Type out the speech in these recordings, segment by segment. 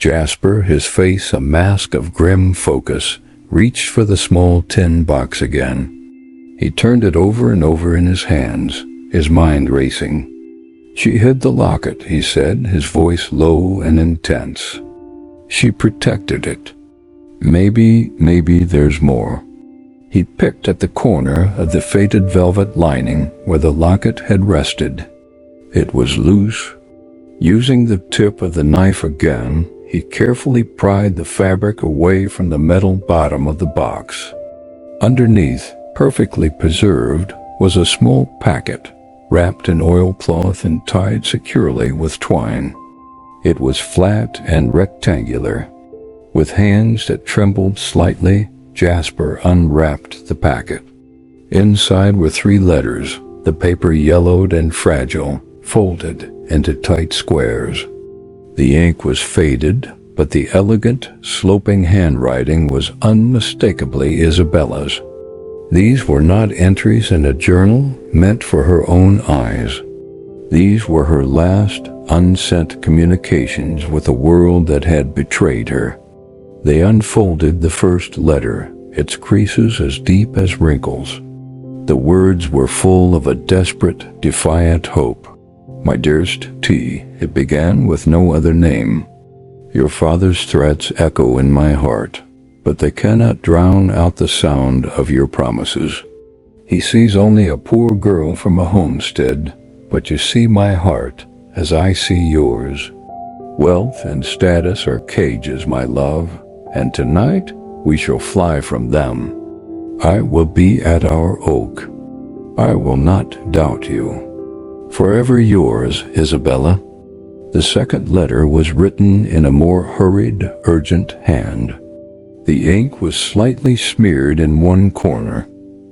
Jasper, his face a mask of grim focus, reached for the small tin box again. He turned it over and over in his hands, his mind racing. "She hid the locket," he said, his voice low and intense. "She protected it. Maybe there's more." He picked at the corner of the faded velvet lining where the locket had rested. It was loose. Using the tip of the knife again, he carefully pried the fabric away from the metal bottom of the box. Underneath, perfectly preserved, was a small packet, wrapped in oilcloth and tied securely with twine. It was flat and rectangular. With hands that trembled slightly, Jasper unwrapped the packet. Inside were 3 letters, the paper yellowed and fragile, folded into tight squares. The ink was faded, but the elegant, sloping handwriting was unmistakably Isabella's. These were not entries in a journal meant for her own eyes. These were her last, unsent communications with a world that had betrayed her. They unfolded the first letter, its creases as deep as wrinkles. The words were full of a desperate, defiant hope. "My dearest T," it began with no other name. "Your father's threats echo in my heart, but they cannot drown out the sound of your promises. He sees only a poor girl from a homestead, but you see my heart as I see yours. Wealth and status are cages, my love, and tonight we shall fly from them. I will be at our oak. I will not doubt you. Forever yours, Isabella." The second letter was written in a more hurried, urgent hand. The ink was slightly smeared in one corner,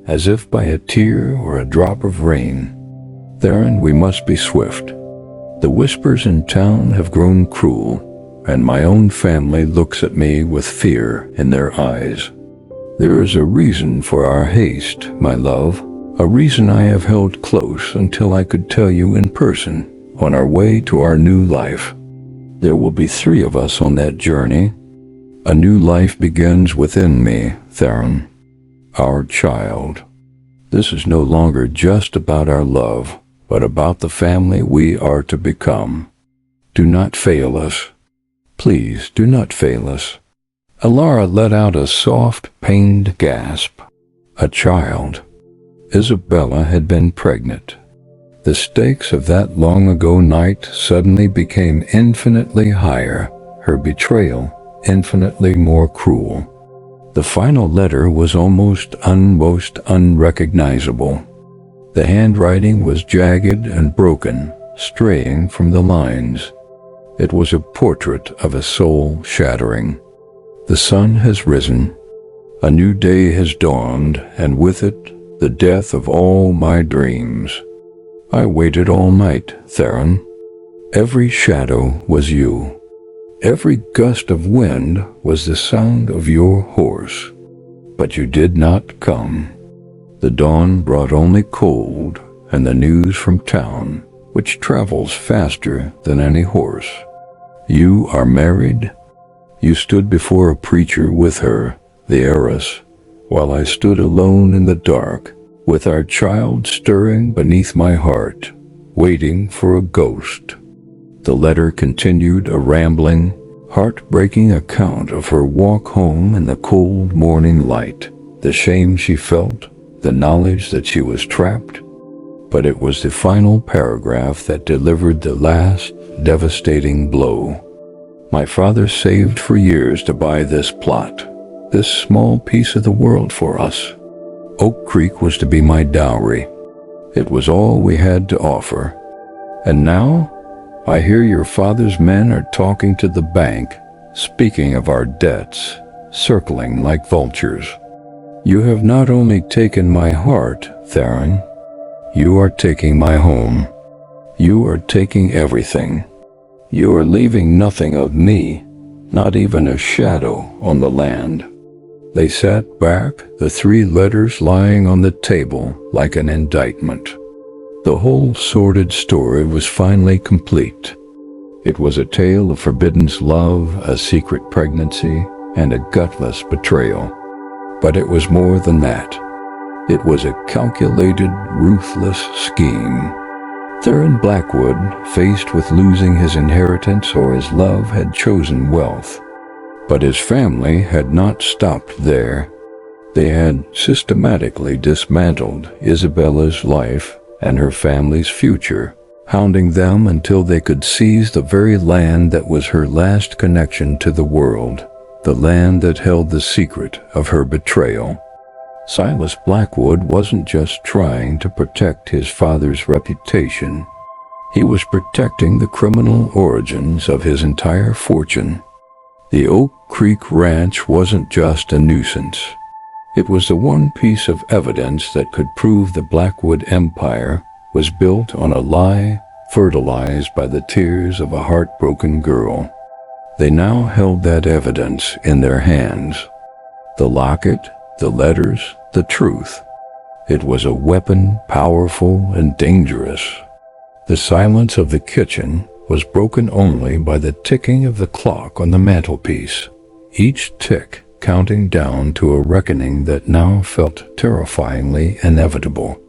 as if by a tear or a drop of rain. "Theron, we must be swift. The whispers in town have grown cruel, and my own family looks at me with fear in their eyes. There is a reason for our haste, my love, a reason I have held close until I could tell you in person, on our way to our new life. There will be 3 of us on that journey. A new life begins within me, Theron. Our child. This is no longer just about our love, but about the family we are to become. Do not fail us. Please do not fail us." Elara let out a soft, pained gasp. A child. Isabella had been pregnant. The stakes of that long-ago night suddenly became infinitely higher, her betrayal infinitely more cruel. The final letter was almost unrecognizable. The handwriting was jagged and broken, straying from the lines. It was a portrait of a soul shattering. "The sun has risen. A new day has dawned, and with it, the death of all my dreams. I waited all night, Theron. Every shadow was you. Every gust of wind was the sound of your horse. But you did not come. The dawn brought only cold and the news from town, which travels faster than any horse. You are married. You stood before a preacher with her, the heiress, while I stood alone in the dark, with our child stirring beneath my heart, waiting for a ghost." The letter continued a rambling, heart-breaking account of her walk home in the cold morning light, the shame she felt, the knowledge that she was trapped. But it was the final paragraph that delivered the last devastating blow. "My father saved for years to buy this plot, this small piece of the world for us. Oak Creek was to be my dowry. It was all we had to offer. And now, I hear your father's men are talking to the bank, speaking of our debts, circling like vultures. You have not only taken my heart, Theron, you are taking my home. You are taking everything. You are leaving nothing of me, not even a shadow on the land." They sat back, the 3 letters lying on the table like an indictment. The whole sordid story was finally complete. It was a tale of forbidden love, a secret pregnancy, and a gutless betrayal. But it was more than that. It was a calculated, ruthless scheme. Theron Blackwood, faced with losing his inheritance or his love, had chosen wealth. But his family had not stopped there. They had systematically dismantled Isabella's life and her family's future, hounding them until they could seize the very land that was her last connection to the world, the land that held the secret of her betrayal. Silas Blackwood wasn't just trying to protect his father's reputation. He was protecting the criminal origins of his entire fortune. The Oak Creek Ranch wasn't just a nuisance. It was the one piece of evidence that could prove the Blackwood empire was built on a lie fertilized by the tears of a heartbroken girl. They now held that evidence in their hands. The locket, the letters, the truth. It was a weapon, powerful and dangerous. The silence of the kitchen was broken only by the ticking of the clock on the mantelpiece, each tick counting down to a reckoning that now felt terrifyingly inevitable.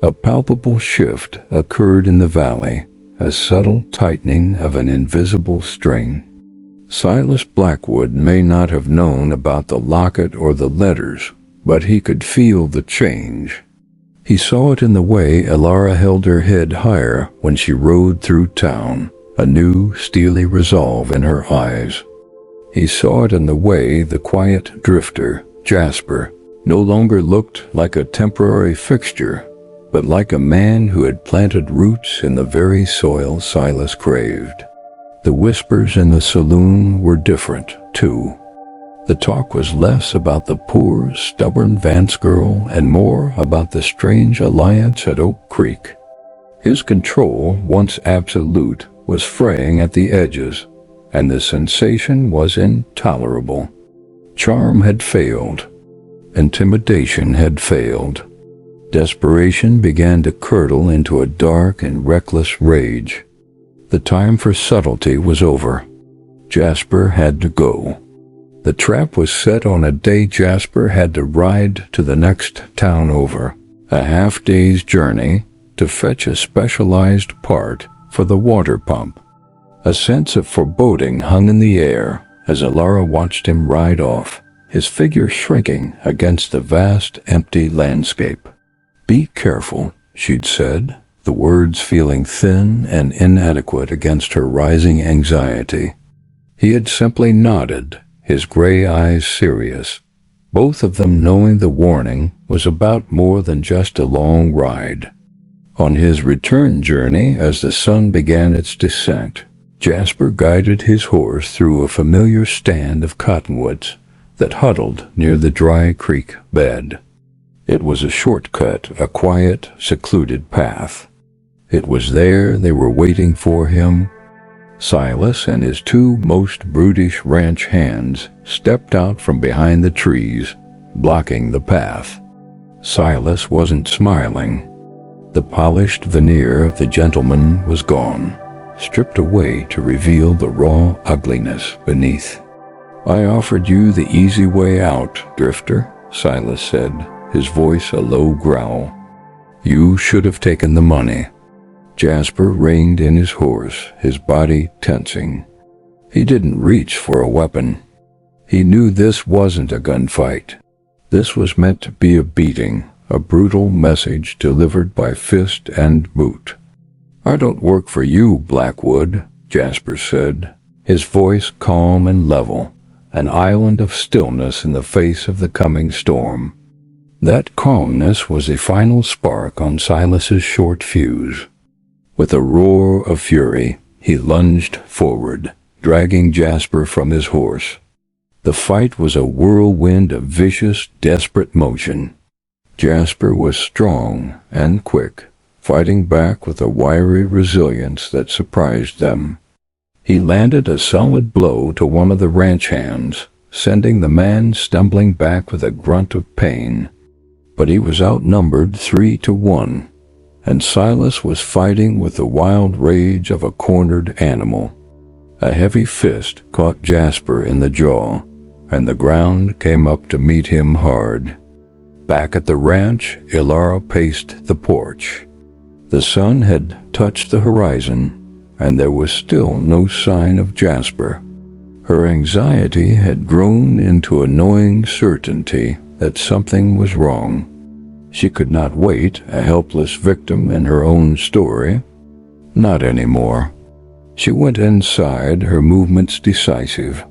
A palpable shift occurred in the valley, a subtle tightening of an invisible string. Silas Blackwood may not have known about the locket or the letters, but he could feel the change. He saw it in the way Elara held her head higher when she rode through town, a new, steely resolve in her eyes. He saw it in the way the quiet drifter, Jasper, no longer looked like a temporary fixture, but like a man who had planted roots in the very soil Silas craved. The whispers in the saloon were different, too. The talk was less about the poor, stubborn Vance girl and more about the strange alliance at Oak Creek. His control, once absolute, was fraying at the edges, and the sensation was intolerable. Charm had failed. Intimidation had failed. Desperation began to curdle into a dark and reckless rage. The time for subtlety was over. Jasper had to go. The trap was set on a day Jasper had to ride to the next town over, a half-day's journey, to fetch a specialized part for the water pump. A sense of foreboding hung in the air as Elara watched him ride off, his figure shrinking against the vast, empty landscape. "Be careful," she'd said, the words feeling thin and inadequate against her rising anxiety. He had simply nodded, his gray eyes serious, both of them knowing the warning was about more than just a long ride. On his return journey, as the sun began its descent, Jasper guided his horse through a familiar stand of cottonwoods that huddled near the dry creek bed. It was a shortcut, a quiet, secluded path. It was there they were waiting for him. Silas and his two most brutish ranch hands stepped out from behind the trees, blocking the path. Silas wasn't smiling. The polished veneer of the gentleman was gone, stripped away to reveal the raw ugliness beneath. "I offered you the easy way out, Drifter," Silas said, his voice a low growl. "You should have taken the money." Jasper reined in his horse, his body tensing. He didn't reach for a weapon. He knew this wasn't a gunfight. This was meant to be a beating, a brutal message delivered by fist and boot. "I don't work for you, Blackwood," Jasper said, his voice calm and level, an island of stillness in the face of the coming storm. That calmness was a final spark on Silas's short fuse. With a roar of fury, he lunged forward, dragging Jasper from his horse. The fight was a whirlwind of vicious, desperate motion. Jasper was strong and quick, fighting back with a wiry resilience that surprised them. He landed a solid blow to one of the ranch hands, sending the man stumbling back with a grunt of pain. But he was outnumbered 3-1. and Silas was fighting with the wild rage of a cornered animal. A heavy fist caught Jasper in the jaw, and the ground came up to meet him hard. Back at the ranch, Elara paced the porch. The sun had touched the horizon, and there was still no sign of Jasper. Her anxiety had grown into a gnawing certainty that something was wrong. She could not wait, a helpless victim in her own story. Not anymore. She went inside, her movements decisive.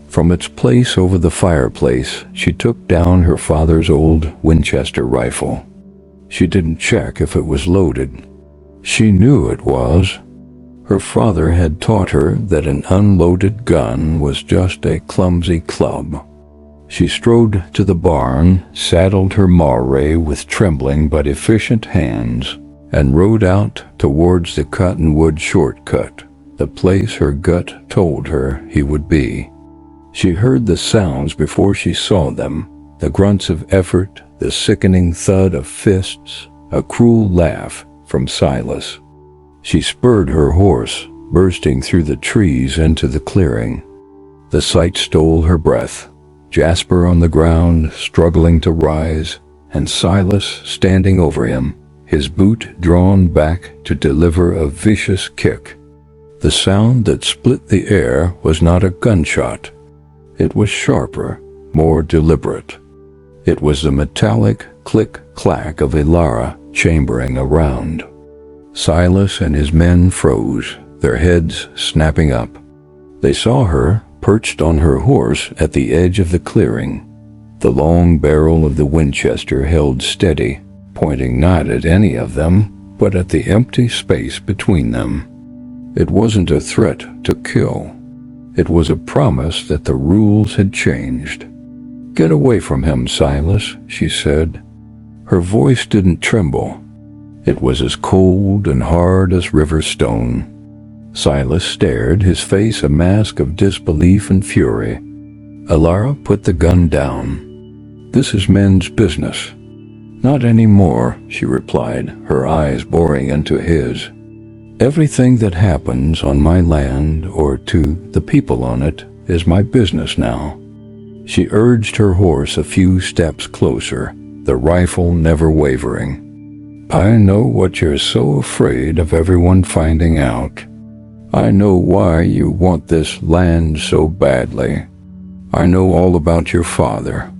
From its place over the fireplace, she took down her father's old Winchester rifle. She didn't check if it was loaded. She knew it was. Her father had taught her that an unloaded gun was just a clumsy club. She strode to the barn, saddled her mare with trembling but efficient hands, and rode out towards the cottonwood shortcut, the place her gut told her he would be. She heard the sounds before she saw them, the grunts of effort, the sickening thud of fists, a cruel laugh from Silas. She spurred her horse, bursting through the trees into the clearing. The sight stole her breath. Jasper on the ground, struggling to rise, and Silas standing over him, his boot drawn back to deliver a vicious kick. The sound that split the air was not a gunshot. It was sharper, more deliberate. It was the metallic click-clack of Elara chambering around. Silas and his men froze, their heads snapping up. They saw her, perched on her horse at the edge of the clearing, the long barrel of the Winchester held steady, pointing not at any of them, but at the empty space between them. It wasn't a threat to kill. It was a promise that the rules had changed. "Get away from him, Silas," she said. Her voice didn't tremble. It was as cold and hard as river stone. Silas stared, his face a mask of disbelief and fury. Elara put the gun down. "This is men's business." "Not anymore," she replied, her eyes boring into his. "Everything that happens on my land or to the people on it is my business now." She urged her horse a few steps closer, the rifle never wavering. "I know what you're so afraid of everyone finding out. I know why you want this land so badly. I know all about your father."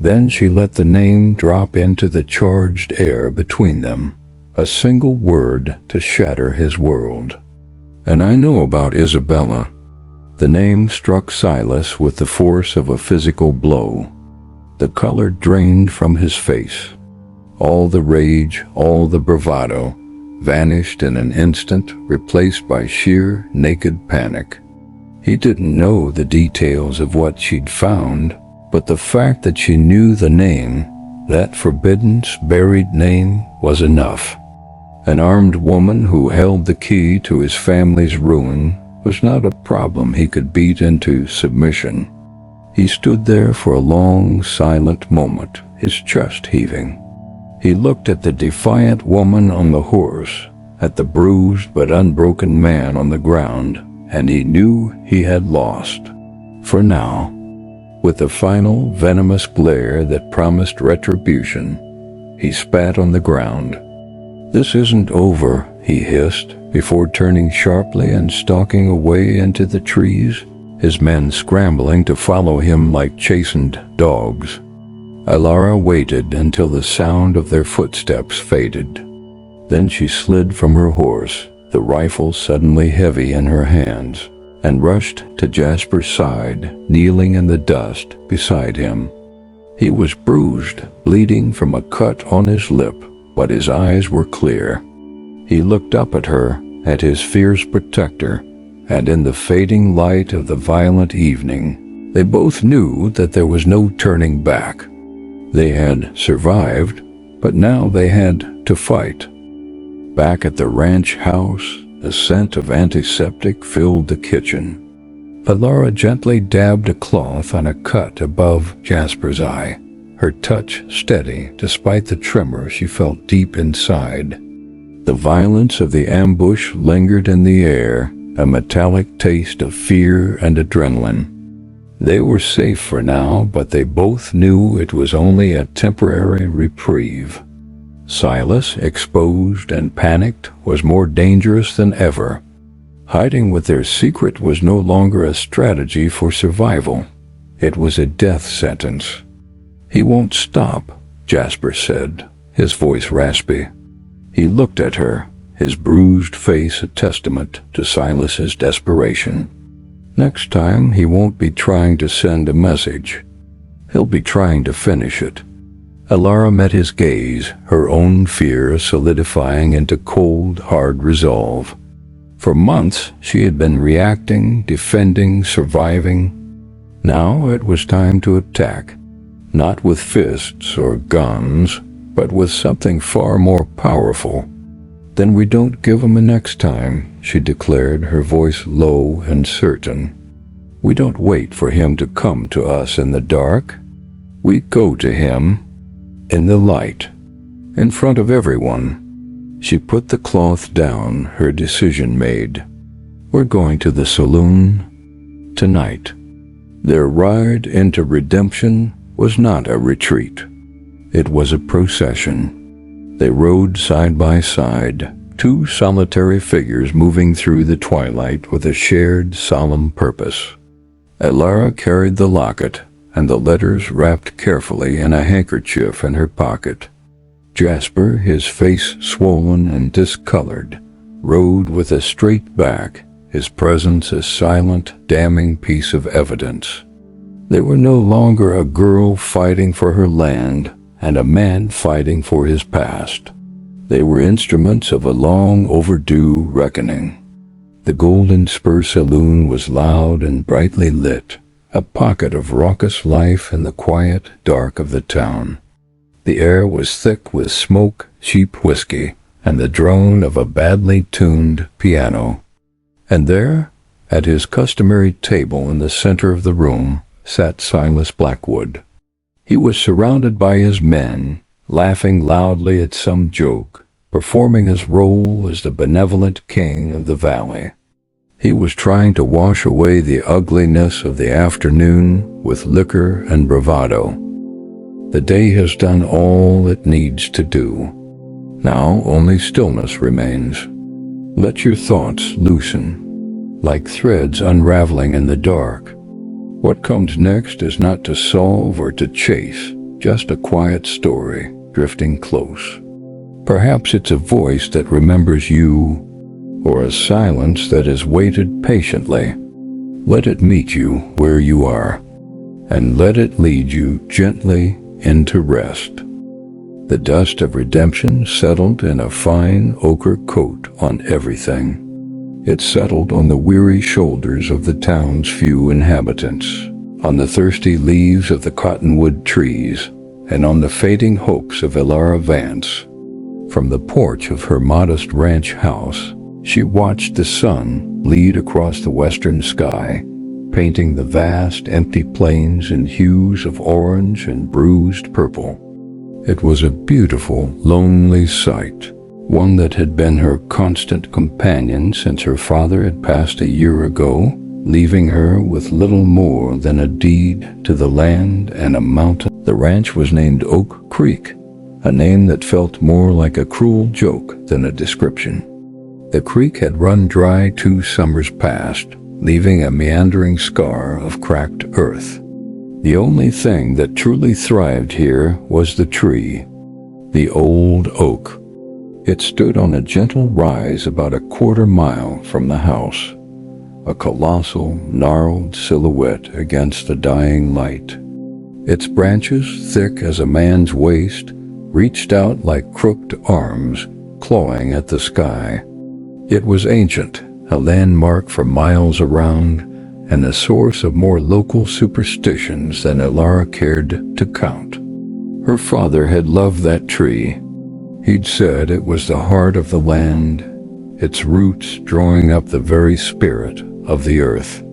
Then she let the name drop into the charged air between them, a single word to shatter his world. "And I know about Isabella." The name struck Silas with the force of a physical blow. The color drained from his face. All the rage, all the bravado, vanished in an instant, replaced by sheer, naked panic. He didn't know the details of what she'd found, but the fact that she knew the name, that forbidden, buried name, was enough. An armed woman who held the key to his family's ruin was not a problem he could beat into submission. He stood there for a long, silent moment, his chest heaving. He looked at the defiant woman on the horse, at the bruised but unbroken man on the ground, and he knew he had lost. For now, with a final venomous glare that promised retribution, he spat on the ground. "This isn't over," he hissed, before turning sharply and stalking away into the trees, his men scrambling to follow him like chastened dogs. Elara waited until the sound of their footsteps faded. Then she slid from her horse, the rifle suddenly heavy in her hands, and rushed to Jasper's side, kneeling in the dust beside him. He was bruised, bleeding from a cut on his lip, but his eyes were clear. He looked up at her, at his fierce protector, and in the fading light of the violent evening, they both knew that there was no turning back. They had survived, but now they had to fight. Back at the ranch house, a scent of antiseptic filled the kitchen. Elara gently dabbed a cloth on a cut above Jasper's eye, her touch steady despite the tremor she felt deep inside. The violence of the ambush lingered in the air, a metallic taste of fear and adrenaline. They were safe for now, but they both knew it was only a temporary reprieve. Silas, exposed and panicked, was more dangerous than ever. Hiding with their secret was no longer a strategy for survival. It was a death sentence. "He won't stop," Jasper said, his voice raspy. He looked at her, his bruised face a testament to Silas's desperation. "Next time, he won't be trying to send a message. He'll be trying to finish it." Elara met his gaze, her own fear solidifying into cold, hard resolve. For months, she had been reacting, defending, surviving. Now it was time to attack, not with fists or guns, but with something far more powerful. "Then we don't give him a next time," she declared, her voice low and certain. "We don't wait for him to come to us in the dark. We go to him in the light, in front of everyone." She put the cloth down, her decision made. "We're going to the saloon tonight." Their ride into redemption was not a retreat. It was a procession. They rode side by side, two solitary figures moving through the twilight with a shared, solemn purpose. Elara carried the locket, and the letters wrapped carefully in a handkerchief in her pocket. Jasper, his face swollen and discolored, rode with a straight back, his presence a silent, damning piece of evidence. They were no longer a girl fighting for her land and a man fighting for his past. They were instruments of a long overdue reckoning. The Golden Spur Saloon was loud and brightly lit, a pocket of raucous life in the quiet dark of the town. The air was thick with smoke, cheap whiskey, and the drone of a badly tuned piano. And there, at his customary table in the center of the room, sat Silas Blackwood. He was surrounded by his men, laughing loudly at some joke, performing his role as the benevolent king of the valley. He was trying to wash away the ugliness of the afternoon with liquor and bravado. The day has done all it needs to do. Now only stillness remains. Let your thoughts loosen, like threads unraveling in the dark. What comes next is not to solve or to chase, just a quiet story drifting close. Perhaps it's a voice that remembers you, or a silence that has waited patiently. Let it meet you where you are, and let it lead you gently into rest. The dust of redemption settled in a fine ochre coat on everything. It settled on the weary shoulders of the town's few inhabitants, on the thirsty leaves of the cottonwood trees, and on the fading hopes of Elara Vance. From the porch of her modest ranch house, she watched the sun lead across the western sky, painting the vast, empty plains in hues of orange and bruised purple. It was a beautiful, lonely sight, one that had been her constant companion since her father had passed a year ago, leaving her with little more than a deed to the land and a mountain. The ranch was named Oak Creek, a name that felt more like a cruel joke than a description. The creek had run dry 2 summers past, leaving a meandering scar of cracked earth. The only thing that truly thrived here was the tree, the old oak. It stood on a gentle rise about a quarter-mile from the house, a colossal, gnarled silhouette against the dying light. Its branches, thick as a man's waist, reached out like crooked arms, clawing at the sky. It was ancient, a landmark for miles around, and the source of more local superstitions than Elara cared to count. Her father had loved that tree. He'd said it was the heart of the land, its roots drawing up the very spirit of the earth.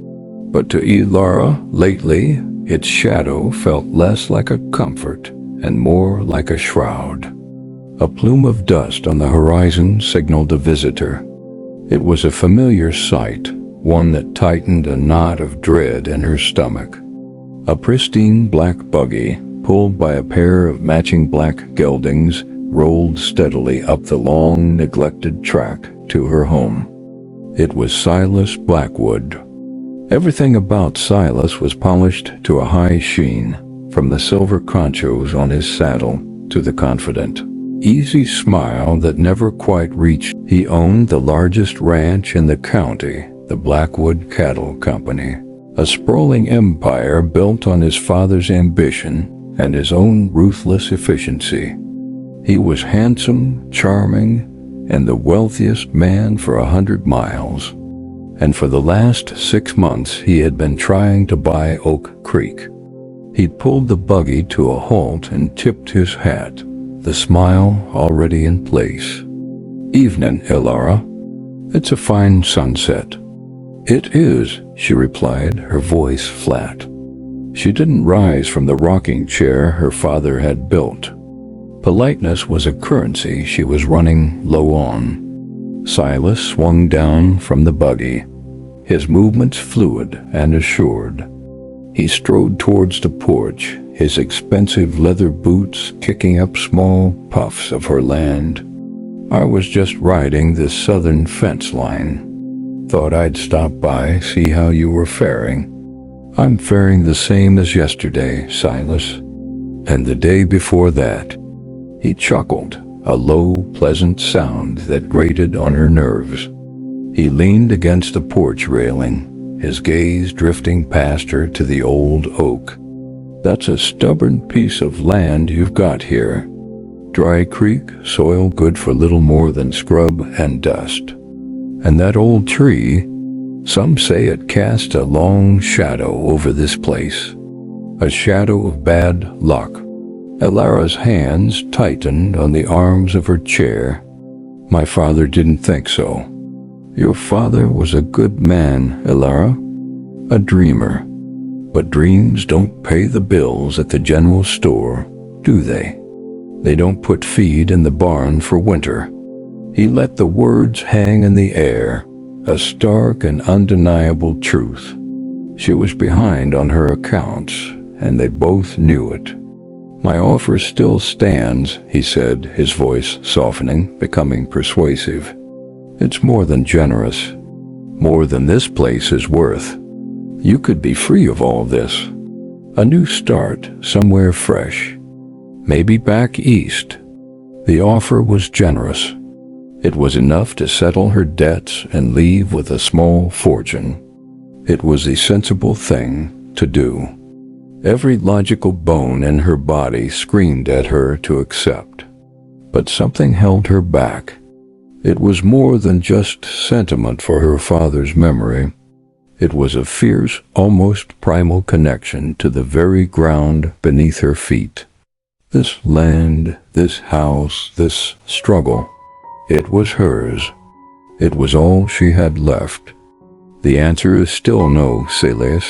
But to Elara, lately, its shadow felt less like a comfort and more like a shroud. A plume of dust on the horizon signaled a visitor. It was a familiar sight, one that tightened a knot of dread in her stomach. A pristine black buggy, pulled by a pair of matching black geldings, rolled steadily up the long, neglected track to her home. It was Silas Blackwood. Everything about Silas was polished to a high sheen, from the silver conchos on his saddle to the confident, easy smile that never quite reached. He owned the largest ranch in the county, the Blackwood Cattle Company, a sprawling empire built on his father's ambition and his own ruthless efficiency. He was handsome, charming, and the wealthiest man for 100 miles. And for the last 6 months he had been trying to buy Oak Creek. He'd pulled the buggy to a halt and tipped his hat, the smile already in place. "Evening, Elara. It's a fine sunset." "It is," she replied, her voice flat. She didn't rise from the rocking chair her father had built. Politeness was a currency she was running low on. Silas swung down from the buggy, his movements fluid and assured. He strode towards the porch, his expensive leather boots kicking up small puffs of her land. "I was just riding this southern fence line. Thought I'd stop by, see how you were faring." "I'm faring the same as yesterday, Silas. And the day before that." He chuckled, a low, pleasant sound that grated on her nerves. He leaned against the porch railing, his gaze drifting past her to the old oak. "That's a stubborn piece of land you've got here. Dry creek, soil good for little more than scrub and dust. And that old tree, some say it casts a long shadow over this place. A shadow of bad luck." Elara's hands tightened on the arms of her chair. "My father didn't think so." "Your father was a good man, Elara. A dreamer. But dreams don't pay the bills at the general store, do they? They don't put feed in the barn for winter." He let the words hang in the air, a stark and undeniable truth. She was behind on her accounts, and they both knew it. "My offer still stands," he said, his voice softening, becoming persuasive. "It's more than generous. More than this place is worth. You could be free of all this. A new start, somewhere fresh. Maybe back east." The offer was generous. It was enough to settle her debts and leave with a small fortune. It was the sensible thing to do. Every logical bone in her body screamed at her to accept. But something held her back. It was more than just sentiment for her father's memory. It was a fierce, almost primal connection to the very ground beneath her feet. This land, this house, this struggle, it was hers. It was all she had left. "The answer is still no, Silas."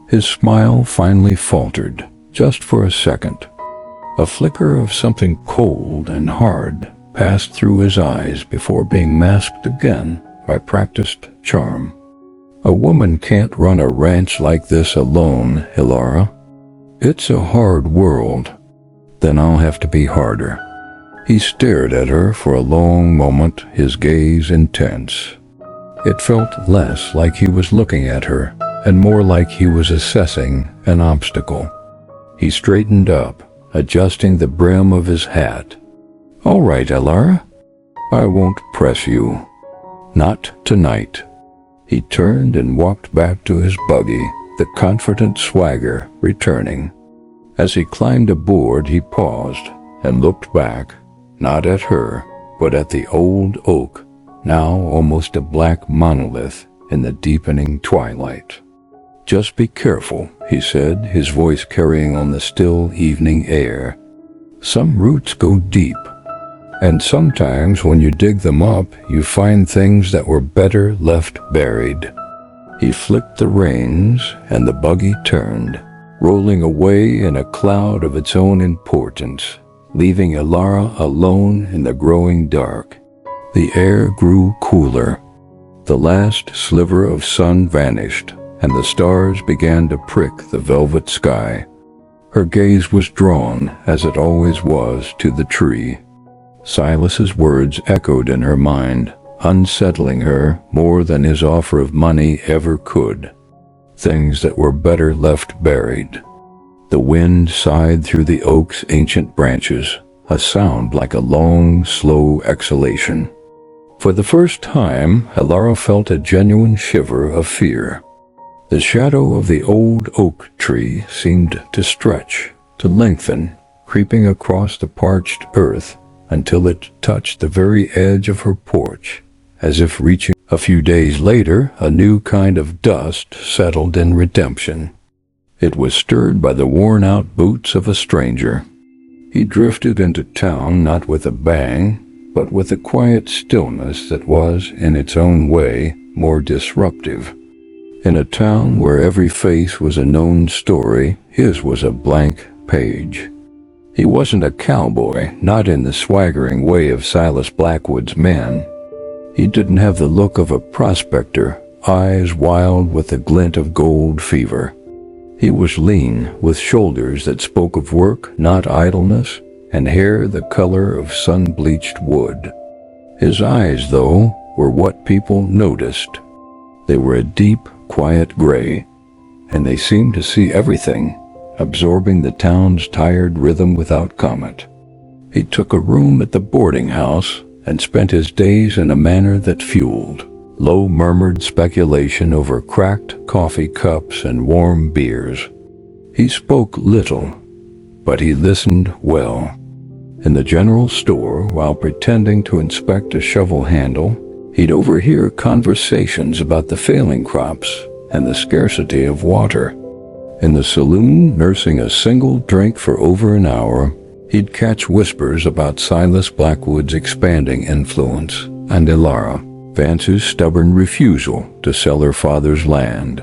His smile finally faltered, just for a second. A flicker of something cold and hard passed through his eyes before being masked again by practiced charm. "A woman can't run a ranch like this alone, Elara. It's a hard world." "Then I'll have to be harder." He stared at her for a long moment, his gaze intense. It felt less like he was looking at her, and more like he was assessing an obstacle. He straightened up, adjusting the brim of his hat. "All right, Elara. I won't press you. Not tonight." He turned and walked back to his buggy, the confident swagger returning. As he climbed aboard, he paused and looked back, not at her, but at the old oak, now almost a black monolith in the deepening twilight. "Just be careful," he said, his voice carrying on the still evening air. "Some roots go deep, and sometimes when you dig them up, you find things that were better left buried." He flicked the reins, and the buggy turned, rolling away in a cloud of its own importance, leaving Elara alone in the growing dark. The air grew cooler. The last sliver of sun vanished, and the stars began to prick the velvet sky. Her gaze was drawn, as it always was, to the tree. Silas's words echoed in her mind, unsettling her more than his offer of money ever could. Things that were better left buried. The wind sighed through the oak's ancient branches, a sound like a long, slow exhalation. For the first time, Elara felt a genuine shiver of fear. The shadow of the old oak tree seemed to stretch, to lengthen, creeping across the parched earth until it touched the very edge of her porch, as if reaching. A few days later, a new kind of dust settled in redemption. It was stirred by the worn-out boots of a stranger. He drifted into town not with a bang, but with a quiet stillness that was, in its own way, more disruptive. In a town where every face was a known story, his was a blank page. He wasn't a cowboy, not in the swaggering way of Silas Blackwood's men. He didn't have the look of a prospector, eyes wild with a glint of gold fever. He was lean, with shoulders that spoke of work, not idleness, and hair the color of sun-bleached wood. His eyes, though, were what people noticed. They were a deep, quiet gray, and they seemed to see everything, absorbing the town's tired rhythm without comment. He took a room at the boarding house and spent his days in a manner that fueled low-murmured speculation over cracked coffee cups and warm beers. He spoke little, but he listened well. In the general store, while pretending to inspect a shovel handle, he'd overhear conversations about the failing crops and the scarcity of water. In the saloon, nursing a single drink for over an hour, he'd catch whispers about Silas Blackwood's expanding influence and Elara Vance's stubborn refusal to sell her father's land.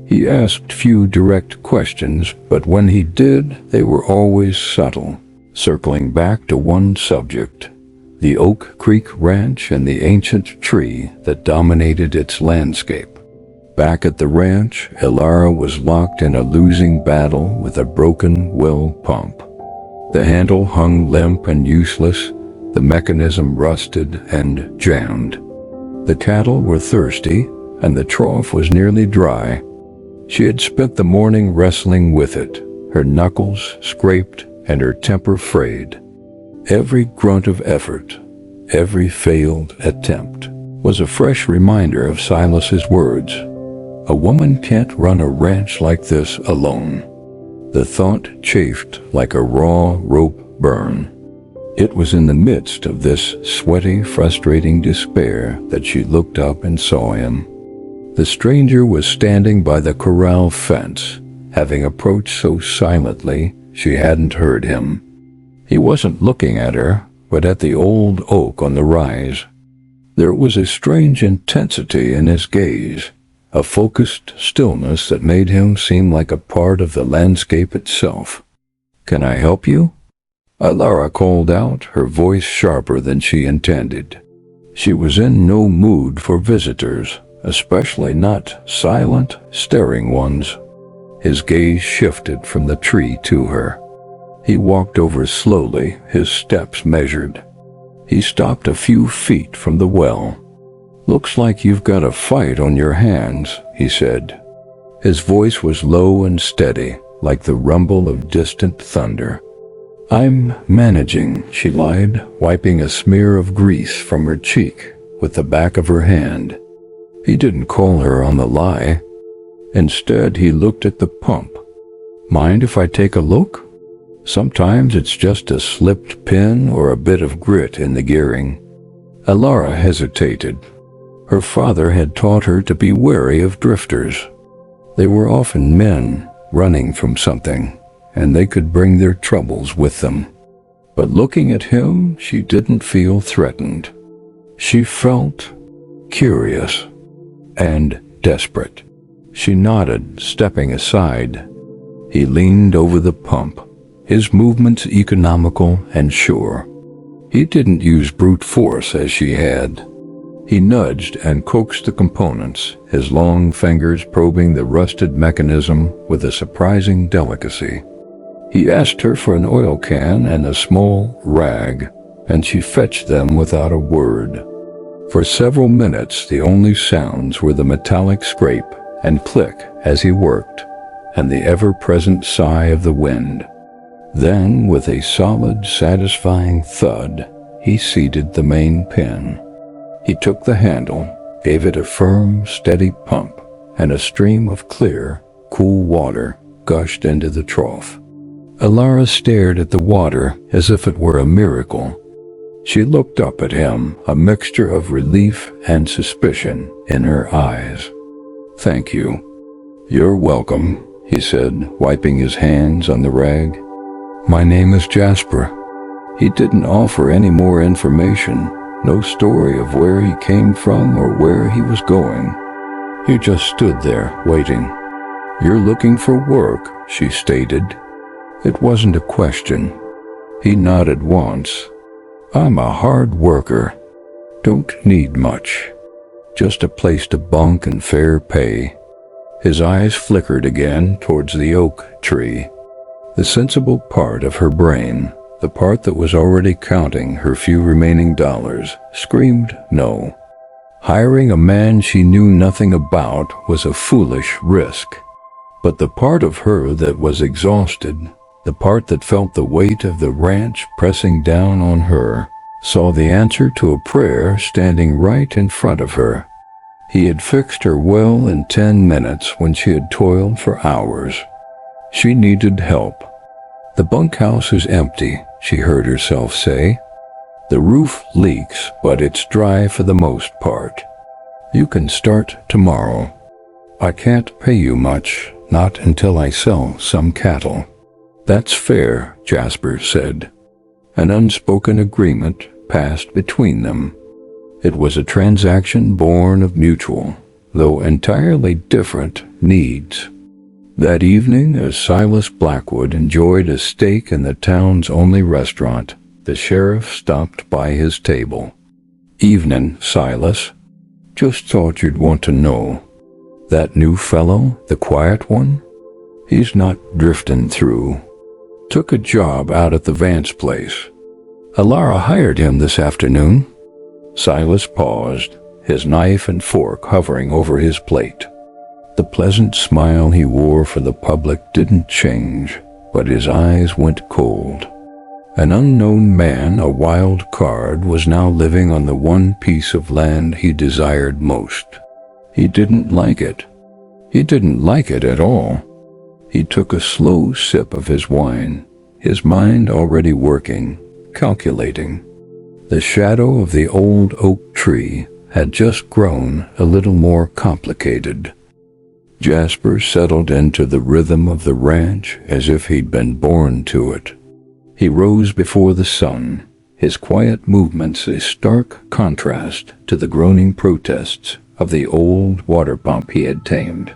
He asked few direct questions, but when he did, they were always subtle, circling back to one subject: the Oak Creek Ranch and the ancient tree that dominated its landscape. Back at the ranch, Elara was locked in a losing battle with a broken well pump. The handle hung limp and useless, the mechanism rusted and jammed. The cattle were thirsty, and the trough was nearly dry. She had spent the morning wrestling with it, her knuckles scraped and her temper frayed. Every grunt of effort, every failed attempt, was a fresh reminder of Silas's words. A woman can't run a ranch like this alone. The thought chafed like a raw rope burn. It was in the midst of this sweaty, frustrating despair that she looked up and saw him. The stranger was standing by the corral fence, having approached so silently she hadn't heard him. He wasn't looking at her, but at the old oak on the rise. There was a strange intensity in his gaze, a focused stillness that made him seem like a part of the landscape itself. "Can I help you?" Elara called out, her voice sharper than she intended. She was in no mood for visitors, especially not silent, staring ones. His gaze shifted from the tree to her. He walked over slowly, his steps measured. He stopped a few feet from the well. "Looks like you've got a fight on your hands," he said. His voice was low and steady, like the rumble of distant thunder. "I'm managing," she lied, wiping a smear of grease from her cheek with the back of her hand. He didn't call her on the lie. Instead, he looked at the pump. "Mind if I take a look? Sometimes it's just a slipped pin or a bit of grit in the gearing." Elara hesitated. Her father had taught her to be wary of drifters. They were often men running from something, and they could bring their troubles with them. But looking at him, she didn't feel threatened. She felt curious and desperate. She nodded, stepping aside. He leaned over the pump, his movements economical and sure. He didn't use brute force as she had. He nudged and coaxed the components, his long fingers probing the rusted mechanism with a surprising delicacy. He asked her for an oil can and a small rag, and she fetched them without a word. For several minutes, the only sounds were the metallic scrape and click as he worked, and the ever-present sigh of the wind. Then, with a solid, satisfying thud, he seated the main pin. He took the handle, gave it a firm, steady pump, and a stream of clear, cool water gushed into the trough. Elara stared at the water as if it were a miracle. She looked up at him, a mixture of relief and suspicion in her eyes. "Thank you." "You're welcome," he said, wiping his hands on the rag. "My name is Jasper." He didn't offer any more information, no story of where he came from or where he was going. He just stood there, waiting. "You're looking for work," she stated. It wasn't a question. He nodded once. "I'm a hard worker. Don't need much. Just a place to bunk and fair pay." His eyes flickered again towards the oak tree. The sensible part of her brain, the part that was already counting her few remaining dollars, screamed no. Hiring a man she knew nothing about was a foolish risk. But the part of her that was exhausted, the part that felt the weight of the ranch pressing down on her, saw the answer to a prayer standing right in front of her. He had fixed her well in 10 minutes when she had toiled for hours. She needed help. "The bunkhouse is empty," she heard herself say. "The roof leaks, but it's dry for the most part. You can start tomorrow. I can't pay you much, not until I sell some cattle." "That's fair," Jasper said. An unspoken agreement passed between them. It was a transaction born of mutual, though entirely different, needs. That evening, as Silas Blackwood enjoyed a steak in the town's only restaurant, the sheriff stopped by his table. "Evening, Silas. Just thought you'd want to know. That new fellow, the quiet one? He's not drifting through. Took a job out at the Vance place. Elara hired him this afternoon." Silas paused, his knife and fork hovering over his plate. The pleasant smile he wore for the public didn't change, but his eyes went cold. An unknown man, a wild card, was now living on the one piece of land he desired most. He didn't like it. He didn't like it at all. He took a slow sip of his wine, his mind already working, calculating. The shadow of the old oak tree had just grown a little more complicated. Jasper settled into the rhythm of the ranch as if he'd been born to it. He rose before the sun, his quiet movements a stark contrast to the groaning protests of the old water pump he had tamed.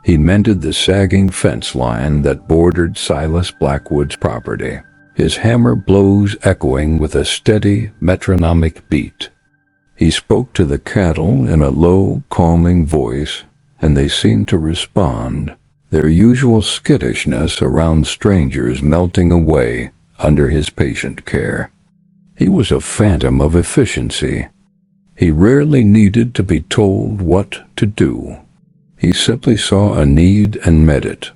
He mended the sagging fence line that bordered Silas Blackwood's property, his hammer blows echoing with a steady, metronomic beat. He spoke to the cattle in a low, calming voice, and they seemed to respond, their usual skittishness around strangers melting away under his patient care. He was a phantom of efficiency. He rarely needed to be told what to do. He simply saw a need and met it.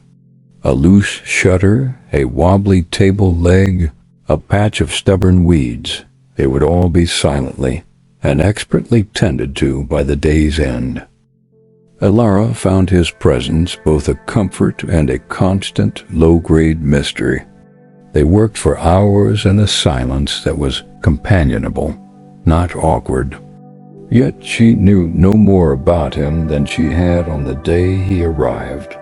A loose shutter, a wobbly table leg, a patch of stubborn weeds, they would all be silently and expertly tended to by the day's end. Elara found his presence both a comfort and a constant, low-grade mystery. They worked for hours in a silence that was companionable, not awkward. Yet she knew no more about him than she had on the day he arrived.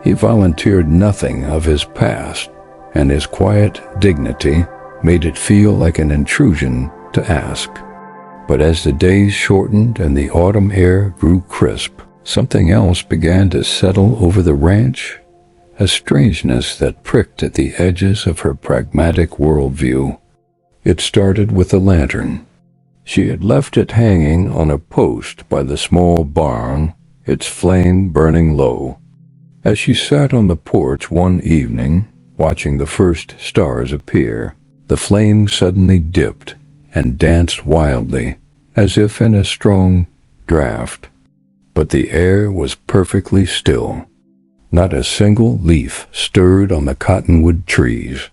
He volunteered nothing of his past, and his quiet dignity made it feel like an intrusion to ask. But as the days shortened and the autumn air grew crisp, something else began to settle over the ranch, a strangeness that pricked at the edges of her pragmatic worldview. It started with a lantern. She had left it hanging on a post by the small barn, its flame burning low. As she sat on the porch one evening, watching the first stars appear, the flame suddenly dipped and danced wildly, as if in a strong draught. But the air was perfectly still. Not a single leaf stirred on the cottonwood trees.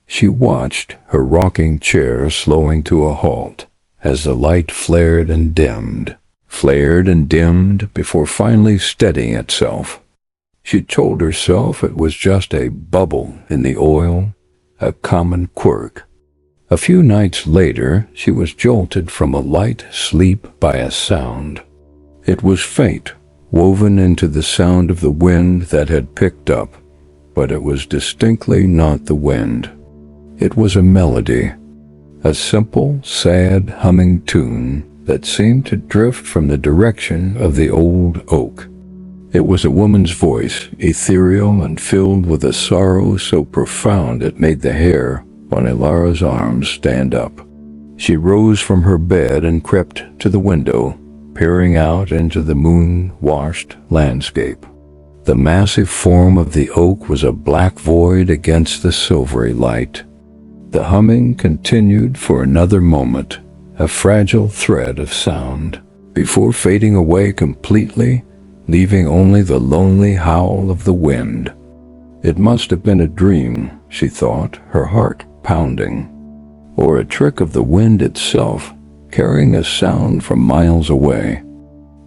She watched her rocking chair slowing to a halt as the light flared and dimmed before finally steadying itself. She told herself it was just a bubble in the oil, a common quirk. A few nights later, she was jolted from a light sleep by a sound. It was faint, woven into the sound of the wind that had picked up, but it was distinctly not the wind. It was a melody, a simple, sad humming tune that seemed to drift from the direction of the old oak. It was a woman's voice, ethereal and filled with a sorrow so profound it made the hair on Elara's arms stand up. She rose from her bed and crept to the window, peering out into the moon-washed landscape. The massive form of the oak was a black void against the silvery light. The humming continued for another moment, a fragile thread of sound, before fading away completely, leaving only the lonely howl of the wind. It must have been a dream, she thought, her heart pounding, or a trick of the wind itself, carrying a sound from miles away.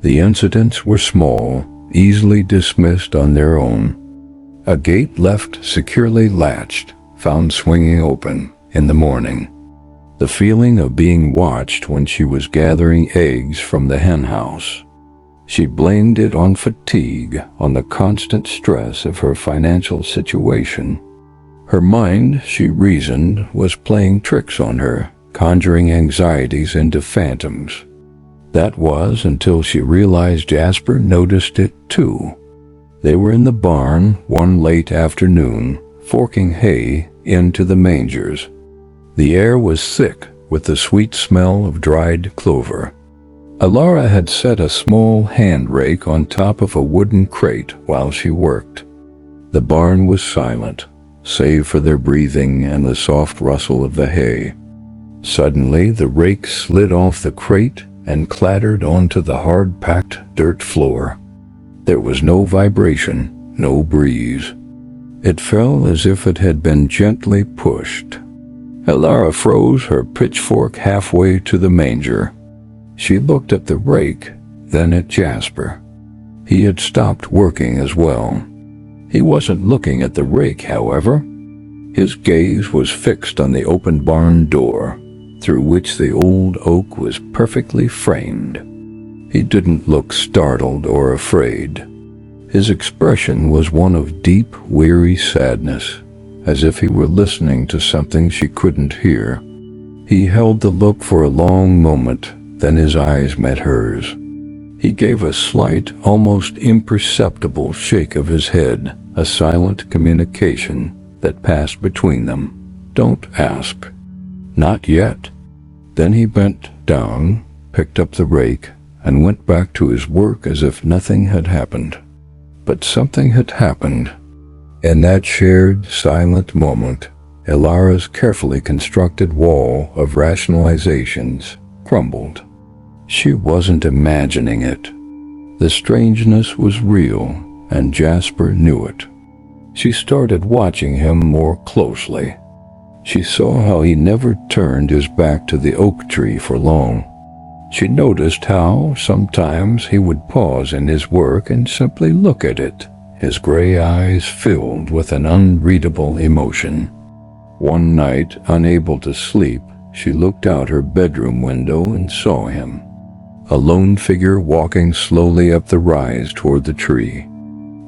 The incidents were small, easily dismissed on their own. A gate left securely latched, found swinging open in the morning. The feeling of being watched when she was gathering eggs from the henhouse. She blamed it on fatigue, on the constant stress of her financial situation. Her mind, she reasoned, was playing tricks on her, conjuring anxieties into phantoms. That was until she realized Jasper noticed it too. They were in the barn one late afternoon, forking hay into the mangers. The air was thick with the sweet smell of dried clover. Elara had set a small hand rake on top of a wooden crate while she worked. The barn was silent, save for their breathing and the soft rustle of the hay. Suddenly, the rake slid off the crate and clattered onto the hard-packed dirt floor. There was no vibration, no breeze. It fell as if it had been gently pushed. Elara froze her pitchfork halfway to the manger. She looked at the rake, then at Jasper. He had stopped working as well. He wasn't looking at the rake, however. His gaze was fixed on the open barn door, through which the old oak was perfectly framed. He didn't look startled or afraid. His expression was one of deep, weary sadness, as if he were listening to something she couldn't hear. He held the look for a long moment, then his eyes met hers. He gave a slight, almost imperceptible shake of his head, a silent communication that passed between them. "Don't ask." "Not yet." Then he bent down, picked up the rake, and went back to his work as if nothing had happened. But something had happened. In that shared, silent moment, Elara's carefully constructed wall of rationalizations crumbled. She wasn't imagining it. The strangeness was real, and Jasper knew it. She started watching him more closely. She saw how he never turned his back to the oak tree for long. She noticed how, sometimes, he would pause in his work and simply look at it, his gray eyes filled with an unreadable emotion. One night, unable to sleep, she looked out her bedroom window and saw him, a lone figure walking slowly up the rise toward the tree.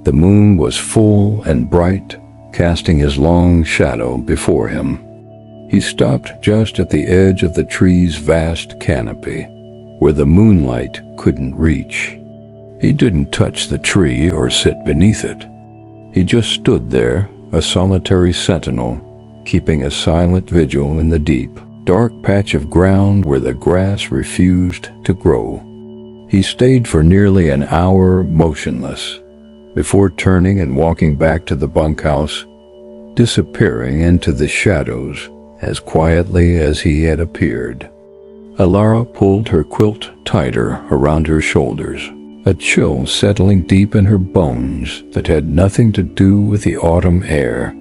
The moon was full and bright, casting his long shadow before him. He stopped just at the edge of the tree's vast canopy, where the moonlight couldn't reach. He didn't touch the tree or sit beneath it. He just stood there, a solitary sentinel, keeping a silent vigil in the deep, dark patch of ground where the grass refused to grow. He stayed for nearly an hour motionless, before turning and walking back to the bunkhouse, disappearing into the shadows as quietly as he had appeared. Elara pulled her quilt tighter around her shoulders, a chill settling deep in her bones that had nothing to do with the autumn air.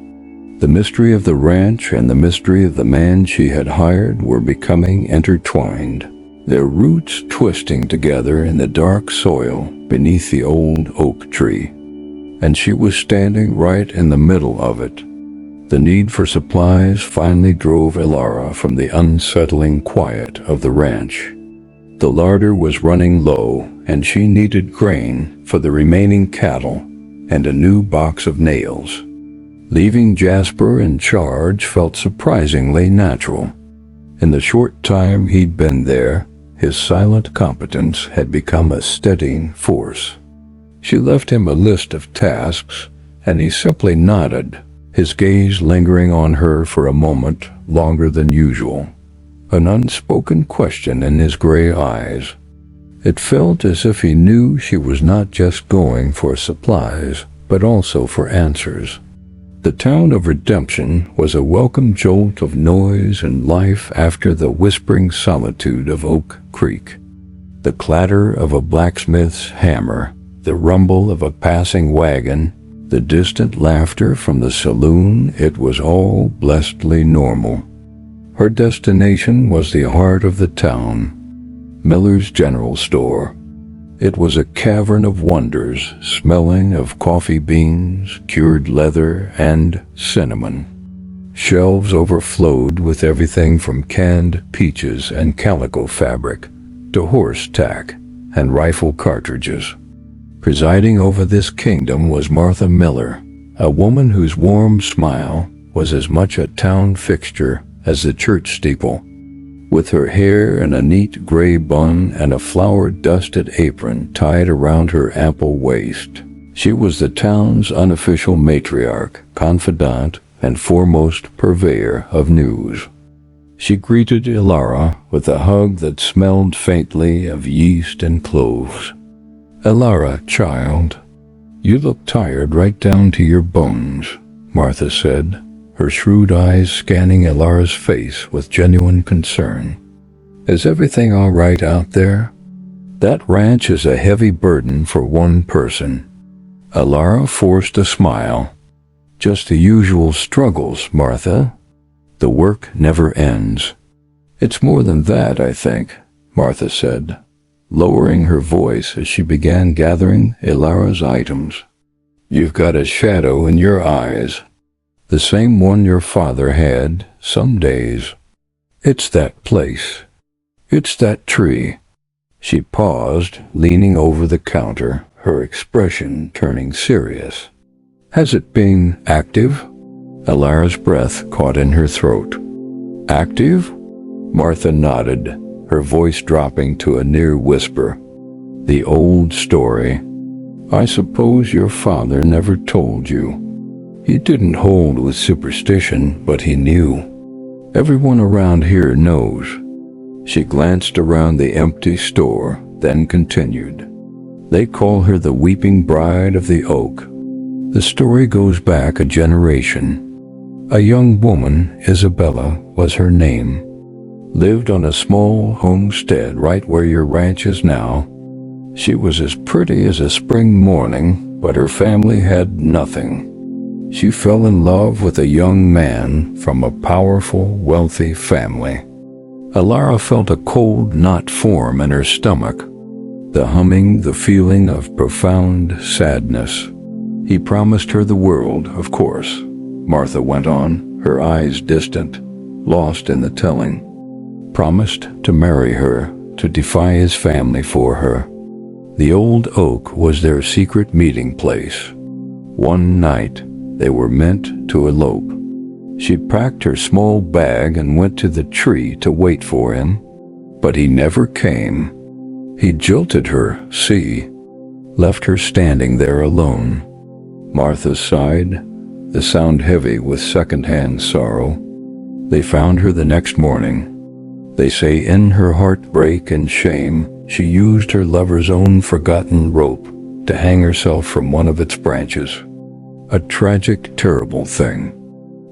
The mystery of the ranch and the mystery of the man she had hired were becoming intertwined, their roots twisting together in the dark soil beneath the old oak tree. And she was standing right in the middle of it. The need for supplies finally drove Elara from the unsettling quiet of the ranch. The larder was running low, and she needed grain for the remaining cattle and a new box of nails. Leaving Jasper in charge felt surprisingly natural. In the short time he'd been there, his silent competence had become a steadying force. She left him a list of tasks, and he simply nodded, his gaze lingering on her for a moment longer than usual, an unspoken question in his gray eyes. It felt as if he knew she was not just going for supplies, but also for answers. The town of Redemption was a welcome jolt of noise and life after the whispering solitude of Oak Creek. The clatter of a blacksmith's hammer, the rumble of a passing wagon, the distant laughter from the saloon, it was all blessedly normal. Her destination was the heart of the town, Miller's General Store. It was a cavern of wonders, smelling of coffee beans, cured leather, and cinnamon. Shelves overflowed with everything from canned peaches and calico fabric to horse tack and rifle cartridges. Presiding over this kingdom was Martha Miller, a woman whose warm smile was as much a town fixture as the church steeple. With her hair in a neat gray bun and a flour-dusted apron tied around her ample waist, she was the town's unofficial matriarch, confidant, and foremost purveyor of news. She greeted Elara with a hug that smelled faintly of yeast and cloves. "Elara, child, you look tired right down to your bones," Martha said, her shrewd eyes scanning Elara's face with genuine concern. "Is everything all right out there? That ranch is a heavy burden for one person." Elara forced a smile. "Just the usual struggles, Martha. The work never ends." "It's more than that, I think," Martha said, lowering her voice as she began gathering Elara's items. "You've got a shadow in your eyes. The same one your father had some days. It's that place. It's that tree." She paused, leaning over the counter, her expression turning serious. "Has it been active?" Elara's breath caught in her throat. "Active?" Martha nodded, her voice dropping to a near whisper. "The old story. I suppose your father never told you. He didn't hold with superstition, but he knew. Everyone around here knows." She glanced around the empty store, then continued. "They call her the weeping bride of the oak. The story goes back a generation. A young woman, Isabella was her name, lived on a small homestead right where your ranch is now. She was as pretty as a spring morning, but her family had nothing. She fell in love with a young man from a powerful, wealthy family." Elara felt a cold knot form in her stomach, the humming, the feeling of profound sadness. "He promised her the world, of course," Martha went on, her eyes distant, lost in the telling. "Promised to marry her, to defy his family for her. The old oak was their secret meeting place. One night, they were meant to elope. She packed her small bag and went to the tree to wait for him, but he never came. He jilted her, see, left her standing there alone. Martha sighed, the sound heavy with second-hand sorrow. They found her the next morning. They say in her heartbreak and shame, she used her lover's own forgotten rope to hang herself from one of its branches. A tragic, terrible thing.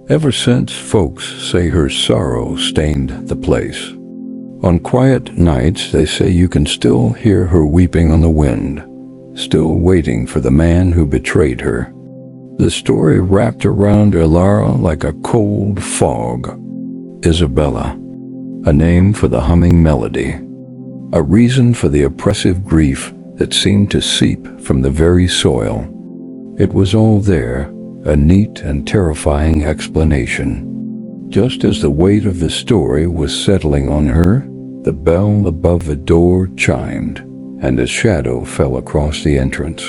Ever since, folks say her sorrow stained the place. On quiet nights, they say you can still hear her weeping on the wind, still waiting for the man who betrayed her. The story wrapped around Elara like a cold fog. Isabella, a name for the humming melody, a reason for the oppressive grief that seemed to seep from the very soil. It was all there, a neat and terrifying explanation. Just as the weight of the story was settling on her, the bell above the door chimed, and a shadow fell across the entrance.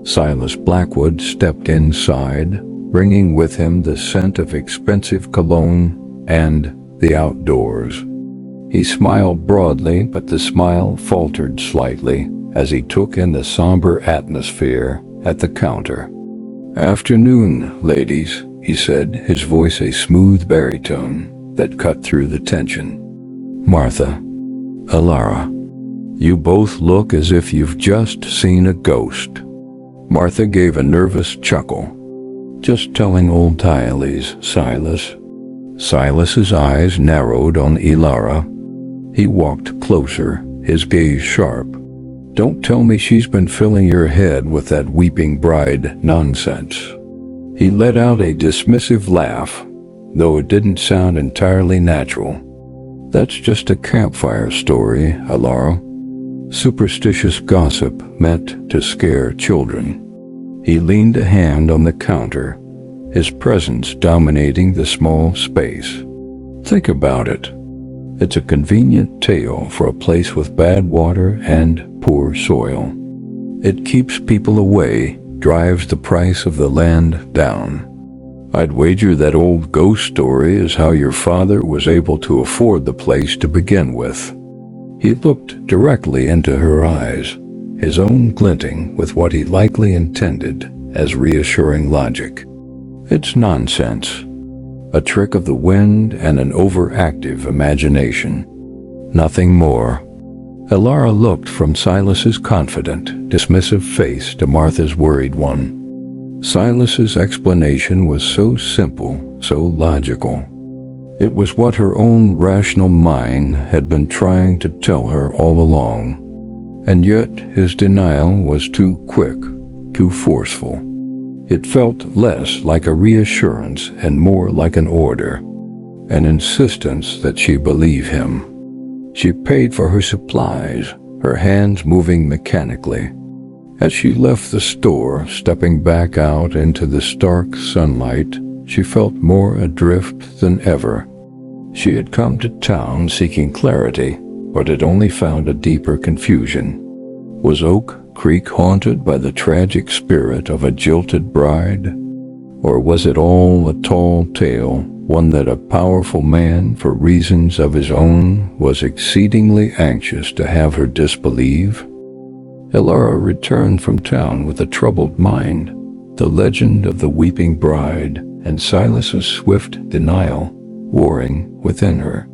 Silas Blackwood stepped inside, bringing with him the scent of expensive cologne and the outdoors. He smiled broadly, but the smile faltered slightly as he took in the somber atmosphere at the counter. "Afternoon, ladies," he said, his voice a smooth baritone that cut through the tension. "Martha, Elara, you both look as if you've just seen a ghost." Martha gave a nervous chuckle. "Just telling old tales, Silas." Silas's eyes narrowed on Elara. He walked closer, his gaze sharp. "Don't tell me she's been filling your head with that weeping bride nonsense." He let out a dismissive laugh, though it didn't sound entirely natural. "That's just a campfire story, Elara. Superstitious gossip meant to scare children." He leaned a hand on the counter, his presence dominating the small space. "Think about it. It's a convenient tale for a place with bad water and poor soil. It keeps people away, drives the price of the land down. I'd wager that old ghost story is how your father was able to afford the place to begin with." He looked directly into her eyes, his own glinting with what he likely intended as reassuring logic. "It's nonsense. A trick of the wind and an overactive imagination. Nothing more." Elara looked from Silas's confident, dismissive face to Martha's worried one. Silas's explanation was so simple, so logical. It was what her own rational mind had been trying to tell her all along. And yet his denial was too quick, too forceful. It felt less like a reassurance and more like an order, an insistence that she believe him. She paid for her supplies, her hands moving mechanically. As she left the store, stepping back out into the stark sunlight, she felt more adrift than ever. She had come to town seeking clarity, but had only found a deeper confusion. Was Oak Creek haunted by the tragic spirit of a jilted bride? Or was it all a tall tale, one that a powerful man, for reasons of his own, was exceedingly anxious to have her disbelieve? Elara returned from town with a troubled mind, the legend of the weeping bride and Silas's swift denial warring within her.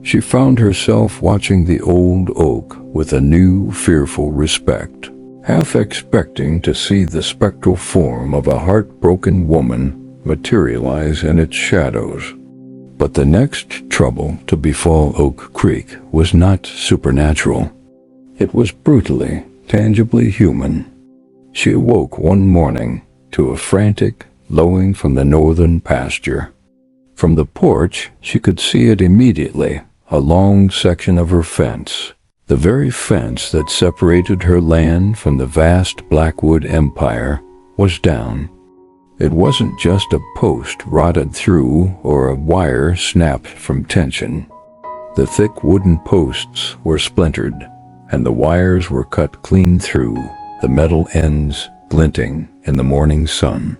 She found herself watching the old oak with a new, fearful respect, half expecting to see the spectral form of a heartbroken woman materialize in its shadows. But the next trouble to befall Oak Creek was not supernatural. It was brutally, tangibly human. She awoke one morning to a frantic lowing from the northern pasture. From the porch, she could see it immediately, a long section of her fence, the very fence that separated her land from the vast Blackwood empire, was down. It wasn't just a post rotted through or a wire snapped from tension. The thick wooden posts were splintered, and the wires were cut clean through, the metal ends glinting in the morning sun.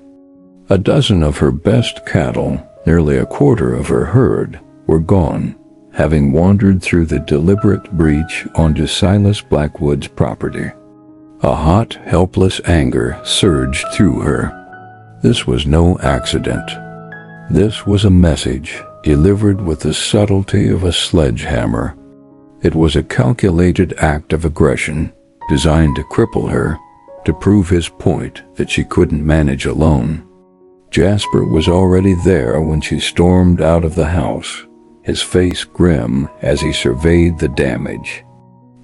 A dozen of her best cattle, nearly a quarter of her herd, were gone, having wandered through the deliberate breach onto Silas Blackwood's property. A hot, helpless anger surged through her. This was no accident. This was a message delivered with the subtlety of a sledgehammer. It was a calculated act of aggression designed to cripple her, to prove his point that she couldn't manage alone. Jasper was already there when she stormed out of the house, his face grim as he surveyed the damage.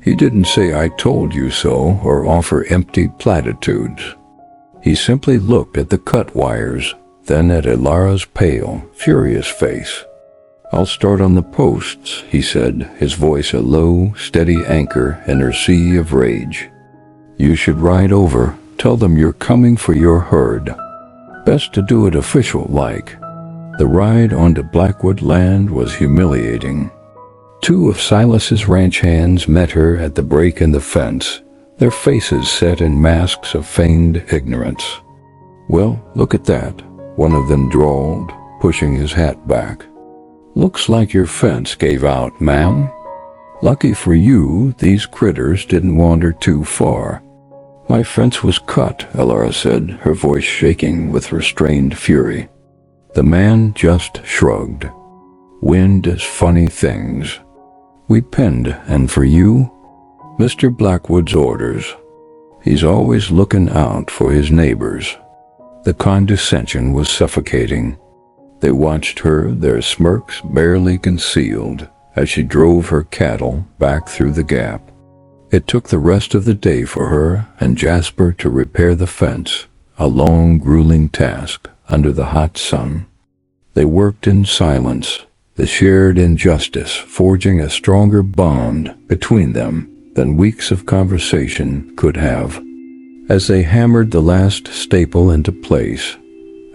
He didn't say "I told you so" or offer empty platitudes. He simply looked at the cut wires, then at Elara's pale, furious face. "I'll start on the posts," he said, his voice a low, steady anchor in her sea of rage. "You should ride over. Tell them you're coming for your herd. Best to do it official-like." The ride onto Blackwood land was humiliating. Two of Silas's ranch hands met her at the break in the fence, their faces set in masks of feigned ignorance. "Well, look at that," one of them drawled, pushing his hat back. "Looks like your fence gave out, ma'am. Lucky for you, these critters didn't wander too far." "My fence was cut," Elara said, her voice shaking with restrained fury. The man just shrugged. "Wind does funny things. We pinned, and for you, Mr. Blackwood's orders. He's always looking out for his neighbors." The condescension was suffocating. They watched her, their smirks barely concealed, as she drove her cattle back through the gap. It took the rest of the day for her and Jasper to repair the fence, a long, grueling task under the hot sun. They worked in silence, the shared injustice forging a stronger bond between them than weeks of conversation could have. As they hammered the last staple into place,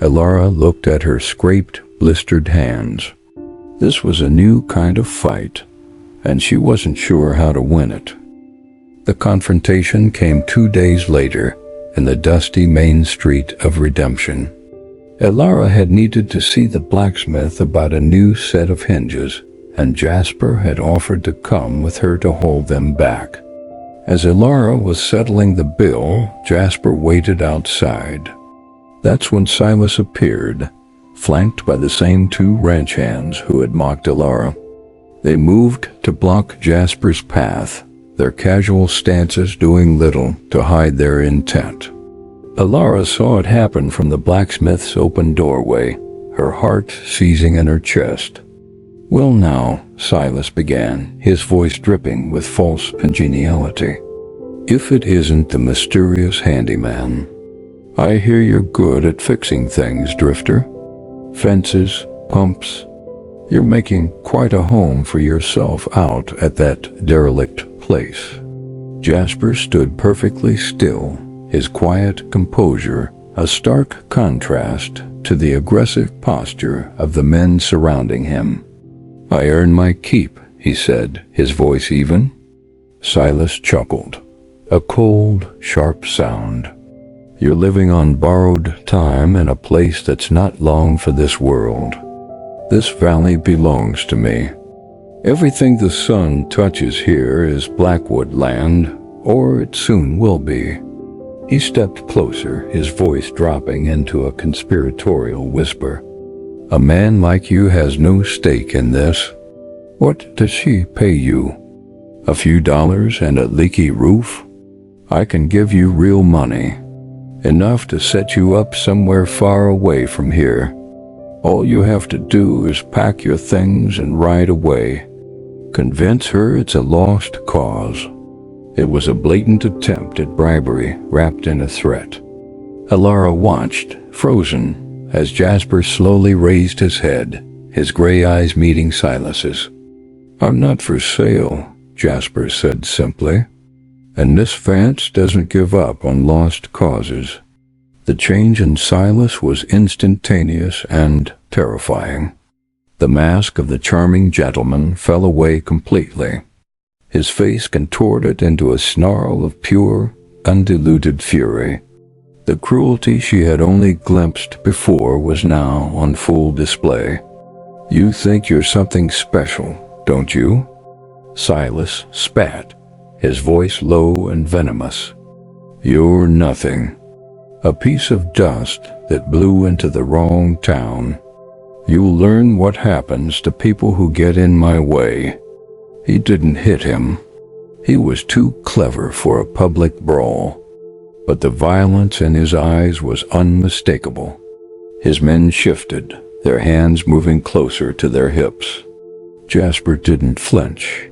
Elara looked at her scraped, blistered hands. This was a new kind of fight, and she wasn't sure how to win it. The confrontation came 2 days later in the dusty main street of Redemption. Elara had needed to see the blacksmith about a new set of hinges, and Jasper had offered to come with her to hold them back. As Elara was settling the bill, Jasper waited outside. That's when Silas appeared, flanked by the same 2 ranch hands who had mocked Elara. They moved to block Jasper's path, their casual stances doing little to hide their intent. Elara saw it happen from the blacksmith's open doorway, her heart seizing in her chest. "Well now," Silas began, his voice dripping with false congeniality. "If it isn't the mysterious handyman. I hear you're good at fixing things, Drifter. Fences, pumps. You're making quite a home for yourself out at that derelict place." Jasper stood perfectly still, his quiet composure a stark contrast to the aggressive posture of the men surrounding him. "I earn my keep," he said, his voice even. Silas chuckled, a cold, sharp sound. "You're living on borrowed time in a place that's not long for this world. This valley belongs to me. Everything the sun touches here is Blackwood land, or it soon will be." He stepped closer, his voice dropping into a conspiratorial whisper. "A man like you has no stake in this. What does she pay you? A few dollars and a leaky roof? I can give you real money. Enough to set you up somewhere far away from here. All you have to do is pack your things and ride away. Convince her it's a lost cause." It was a blatant attempt at bribery wrapped in a threat. Elara watched, frozen, as Jasper slowly raised his head, his gray eyes meeting Silas's. "I'm not for sale," Jasper said simply. "And this Vance doesn't give up on lost causes." The change in Silas was instantaneous and terrifying. The mask of the charming gentleman fell away completely. His face contorted into a snarl of pure, undiluted fury. The cruelty she had only glimpsed before was now on full display. "You think you're something special, don't you?" Silas spat, his voice low and venomous. "You're nothing. A piece of dust that blew into the wrong town. You'll learn what happens to people who get in my way. He didn't hit him. He was too clever for a public brawl. But the violence in his eyes was unmistakable. His men shifted, their hands moving closer to their hips. Jasper didn't flinch.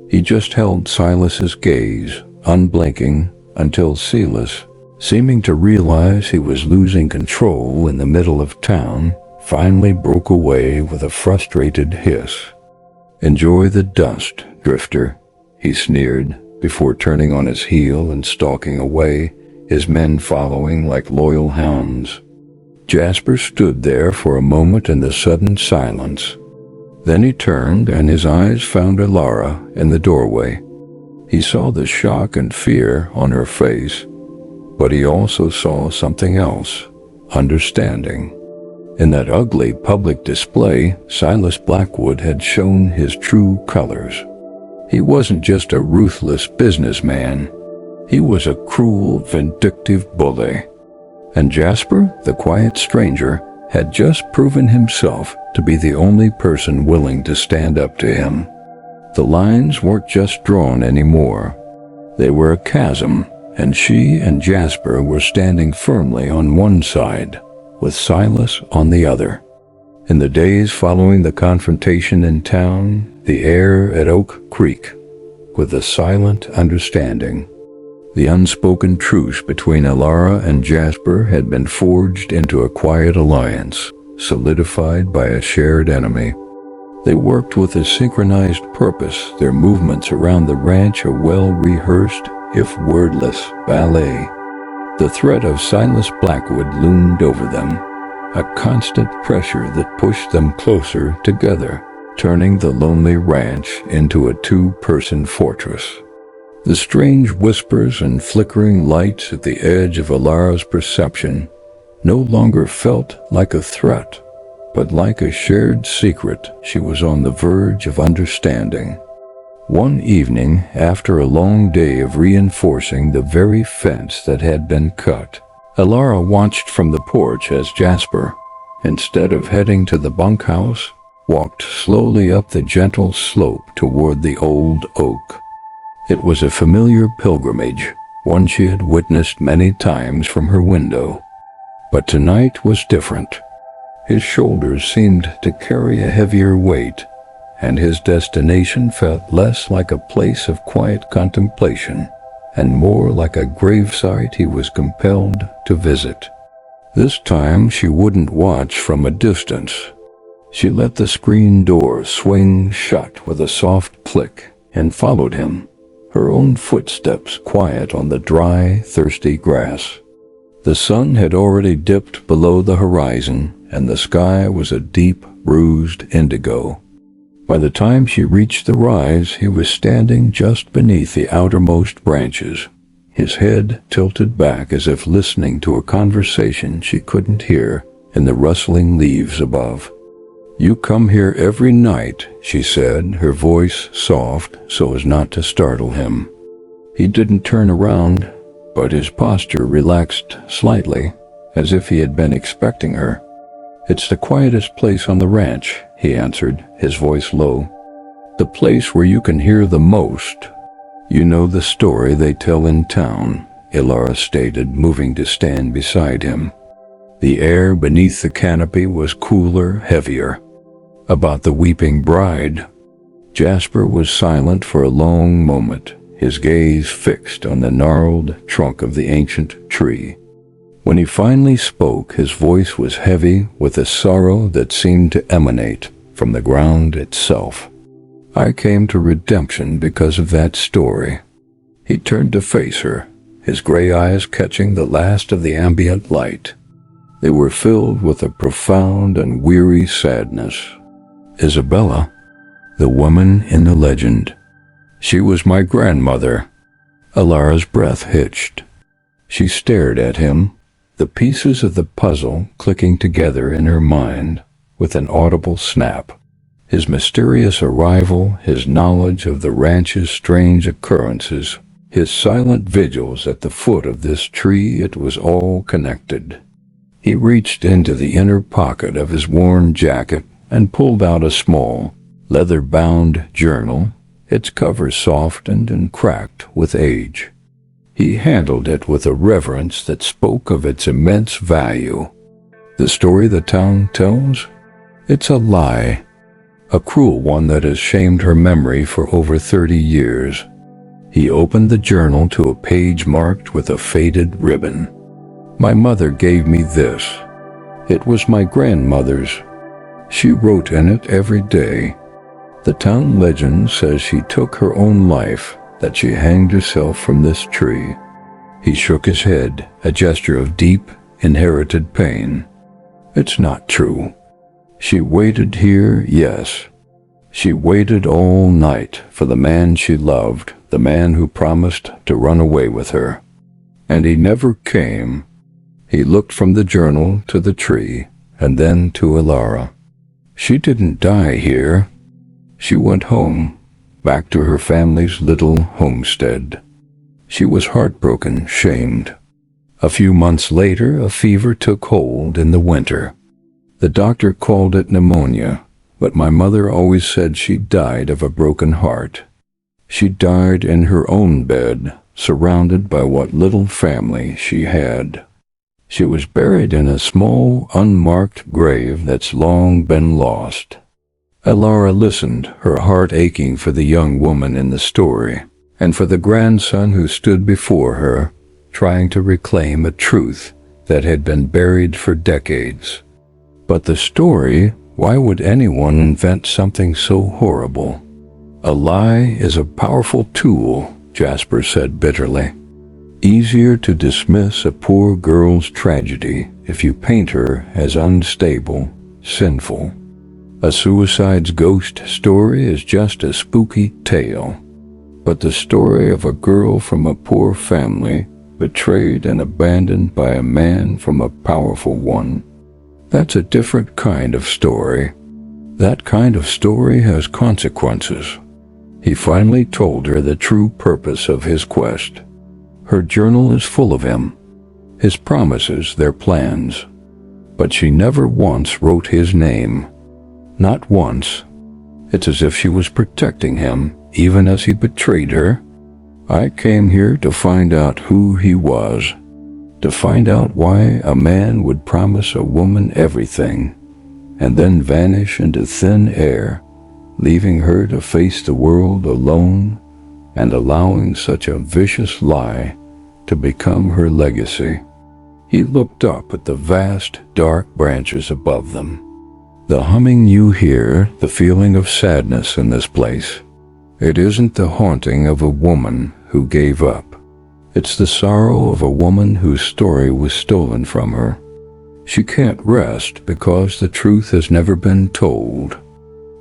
He just held Silas's gaze, unblinking, until Silas, seeming to realize he was losing control in the middle of town, finally broke away with a frustrated hiss. "Enjoy the dust, drifter," he sneered, before turning on his heel and stalking away, his men following like loyal hounds. Jasper stood there for a moment in the sudden silence. Then he turned and his eyes found Elara in the doorway. He saw the shock and fear on her face, but he also saw something else, understanding. In that ugly public display, Silas Blackwood had shown his true colors. He wasn't just a ruthless businessman. He was a cruel, vindictive bully. And Jasper, the quiet stranger, had just proven himself to be the only person willing to stand up to him. The lines weren't just drawn anymore. They were a chasm, and she and Jasper were standing firmly on one side, with Silas on the other. In the days following the confrontation in town, the air at Oak Creek, with a silent understanding. The unspoken truce between Elara and Jasper had been forged into a quiet alliance, solidified by a shared enemy. They worked with a synchronized purpose, their movements around the ranch a well-rehearsed, if wordless, ballet. The threat of Silas Blackwood loomed over them, a constant pressure that pushed them closer together, turning the lonely ranch into a two-person fortress. The strange whispers and flickering lights at the edge of Elara's perception no longer felt like a threat, but like a shared secret she was on the verge of understanding. One evening, after a long day of reinforcing the very fence that had been cut, Elara watched from the porch as Jasper, instead of heading to the bunkhouse, walked slowly up the gentle slope toward the old oak. It was a familiar pilgrimage, one she had witnessed many times from her window. But tonight was different. His shoulders seemed to carry a heavier weight, and his destination felt less like a place of quiet contemplation, and more like a gravesite he was compelled to visit. This time she wouldn't watch from a distance. She let the screen door swing shut with a soft click and followed him, her own footsteps quiet on the dry, thirsty grass. The sun had already dipped below the horizon, and the sky was a deep, bruised indigo. By the time she reached the rise, he was standing just beneath the outermost branches, his head tilted back as if listening to a conversation she couldn't hear in the rustling leaves above. "You come here every night," she said, her voice soft so as not to startle him. He didn't turn around, but his posture relaxed slightly, as if he had been expecting her. "It's the quietest place on the ranch," he answered, his voice low. "The place where you can hear the most." "You know the story they tell in town," Elara stated, moving to stand beside him. The air beneath the canopy was cooler, heavier. "About the weeping bride." Jasper was silent for a long moment, his gaze fixed on the gnarled trunk of the ancient tree. When he finally spoke, his voice was heavy with a sorrow that seemed to emanate from the ground itself. "I came to redemption because of that story." He turned to face her, his gray eyes catching the last of the ambient light. They were filled with a profound and weary sadness. "Isabella, the woman in the legend. She was my grandmother." Elara's breath hitched. She stared at him, the pieces of the puzzle clicking together in her mind with an audible snap. His mysterious arrival, his knowledge of the ranch's strange occurrences, His silent vigils at the foot of this tree, it was all connected. He reached into the inner pocket of his worn jacket and pulled out a small, leather-bound journal, its cover softened and cracked with age. He handled it with a reverence that spoke of its immense value. The story the town tells? It's a lie, a cruel one that has shamed her memory for over 30 years. He opened the journal to a page marked with a faded ribbon. My mother gave me this. It was my grandmother's. She wrote in it every day. The town legend says she took her own life, that she hanged herself from this tree. He shook his head, a gesture of deep, inherited pain. It's not true. She waited here, yes. She waited all night for the man she loved, the man who promised to run away with her. And he never came. He looked from the journal to the tree, and then to Elara. She didn't die here. She went home, back to her family's little homestead. She was heartbroken, shamed. A few months later, a fever took hold in the winter. The doctor called it pneumonia, but my mother always said she died of a broken heart. She died in her own bed, surrounded by what little family she had. She was buried in a small, unmarked grave that's long been lost. Elara listened, her heart aching for the young woman in the story, and for the grandson who stood before her, trying to reclaim a truth that had been buried for decades. But the story, why would anyone invent something so horrible? A lie is a powerful tool, Jasper said bitterly. Easier to dismiss a poor girl's tragedy if you paint her as unstable, sinful. A suicide's ghost story is just a spooky tale. But the story of a girl from a poor family, betrayed and abandoned by a man from a powerful one, that's a different kind of story. That kind of story has consequences. He finally told her the true purpose of his quest. Her journal is full of him, his promises, their plans. But she never once wrote his name. Not once. It's as if she was protecting him, even as he betrayed her. I came here to find out who he was, to find out why a man would promise a woman everything, and then vanish into thin air, leaving her to face the world alone and allowing such a vicious lie to become her legacy. He looked up at the vast, dark branches above them. The humming you hear, the feeling of sadness in this place. It isn't the haunting of a woman who gave up. It's the sorrow of a woman whose story was stolen from her. She can't rest because the truth has never been told.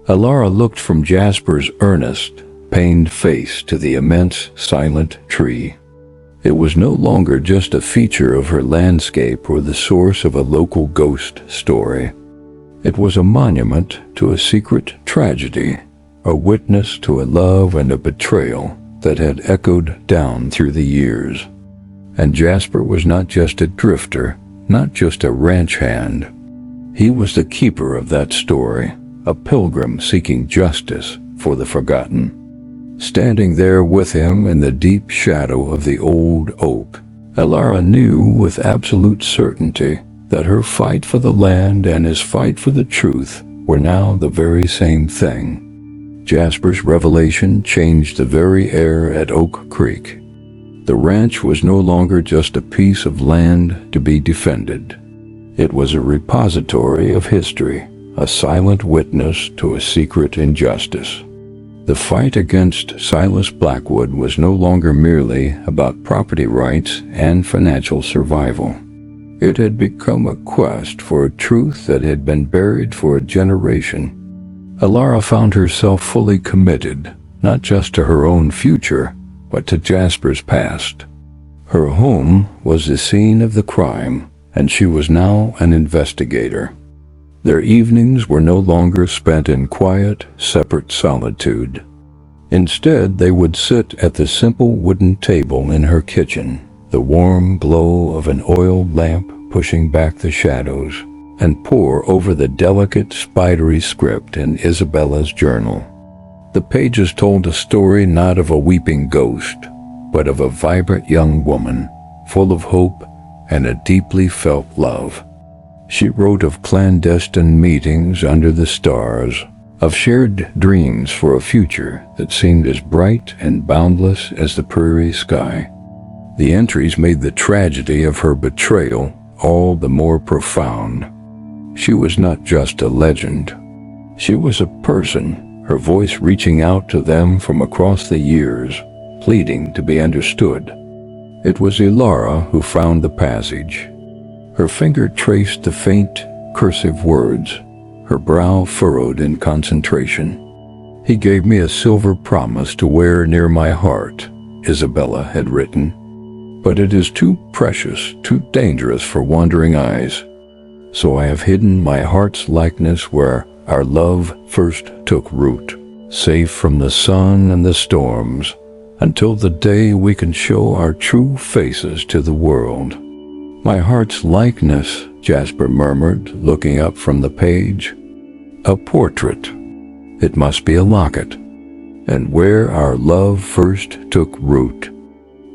Elara looked from Jasper's earnest, pained face to the immense, silent tree. It was no longer just a feature of her landscape or the source of a local ghost story. It was a monument to a secret tragedy, a witness to a love and a betrayal that had echoed down through the years. And Jasper was not just a drifter, not just a ranch hand. He was the keeper of that story, a pilgrim seeking justice for the forgotten. Standing there with him in the deep shadow of the old oak, Elara knew with absolute certainty that her fight for the land and his fight for the truth were now the very same thing. Jasper's revelation changed the very air at Oak Creek. The ranch was no longer just a piece of land to be defended. It was a repository of history, a silent witness to a secret injustice. The fight against Silas Blackwood was no longer merely about property rights and financial survival. It had become a quest for a truth that had been buried for a generation. Elara found herself fully committed, not just to her own future, but to Jasper's past. Her home was the scene of the crime, and she was now an investigator. Their evenings were no longer spent in quiet, separate solitude. Instead, they would sit at the simple wooden table in her kitchen, the warm glow of an oil lamp pushing back the shadows, and pore over the delicate, spidery script in Isabella's journal. The pages told a story not of a weeping ghost, but of a vibrant young woman, full of hope and a deeply felt love. She wrote of clandestine meetings under the stars, of shared dreams for a future that seemed as bright and boundless as the prairie sky. The entries made the tragedy of her betrayal all the more profound. She was not just a legend. She was a person, her voice reaching out to them from across the years, pleading to be understood. It was Elara who found the passage. Her finger traced the faint, cursive words, her brow furrowed in concentration. "He gave me a silver promise to wear near my heart," Isabella had written. "But it is too precious, too dangerous for wandering eyes. So I have hidden my heart's likeness where our love first took root, safe from the sun and the storms, until the day we can show our true faces to the world." "My heart's likeness," Jasper murmured, looking up from the page. "A portrait. It must be a locket. And where our love first took root."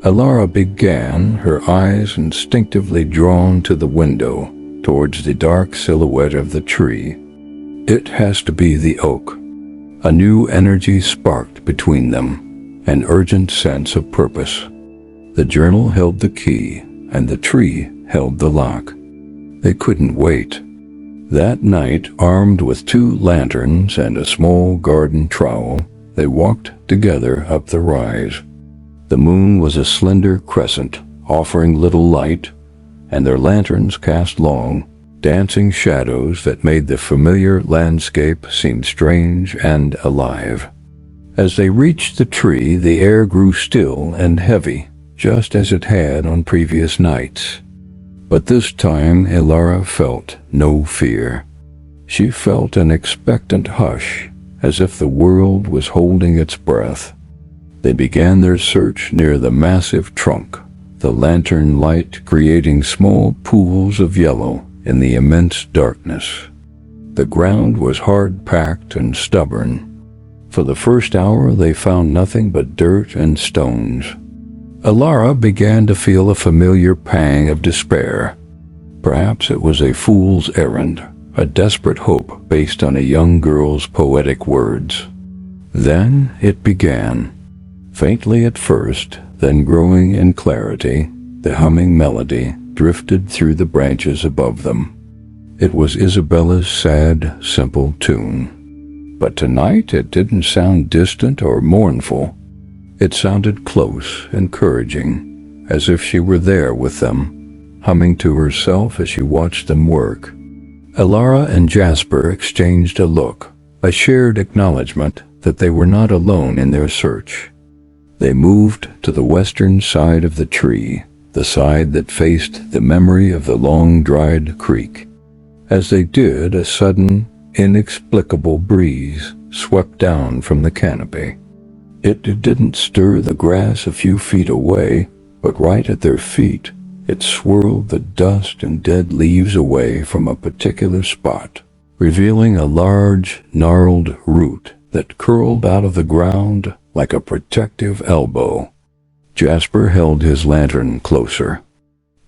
Elara began, her eyes instinctively drawn to the window, towards the dark silhouette of the tree. "It has to be the oak." A new energy sparked between them, an urgent sense of purpose. The journal held the key, and the tree held the lock. They couldn't wait. That night, armed with 2 lanterns and a small garden trowel, they walked together up the rise. The moon was a slender crescent, offering little light, and their lanterns cast long, dancing shadows that made the familiar landscape seem strange and alive. As they reached the tree, the air grew still and heavy, just as it had on previous nights. But this time Elara felt no fear. She felt an expectant hush, as if the world was holding its breath. They began their search near the massive trunk, the lantern light creating small pools of yellow in the immense darkness. The ground was hard-packed and stubborn. For the first hour they found nothing but dirt and stones. Elara began to feel a familiar pang of despair. Perhaps it was a fool's errand, a desperate hope based on a young girl's poetic words. Then it began. Faintly at first, then growing in clarity, the humming melody drifted through the branches above them. It was Isabella's sad, simple tune. But tonight it didn't sound distant or mournful. It sounded close, encouraging, as if she were there with them, humming to herself as she watched them work. Elara and Jasper exchanged a look, a shared acknowledgement that they were not alone in their search. They moved to the western side of the tree, the side that faced the memory of the long-dried creek. As they did, a sudden, inexplicable breeze swept down from the canopy. It didn't stir the grass a few feet away, but right at their feet, it swirled the dust and dead leaves away from a particular spot, revealing a large, gnarled root that curled out of the ground like a protective elbow. Jasper held his lantern closer.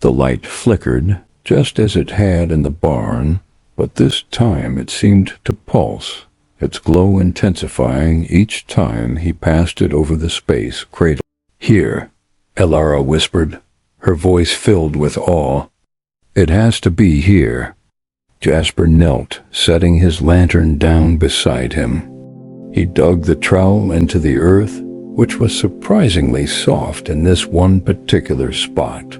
The light flickered, just as it had in the barn, but this time it seemed to pulse, its glow intensifying each time he passed it over the space cradled. "Here," Elara whispered, her voice filled with awe. "It has to be here." Jasper knelt, setting his lantern down beside him. He dug the trowel into the earth, which was surprisingly soft in this one particular spot.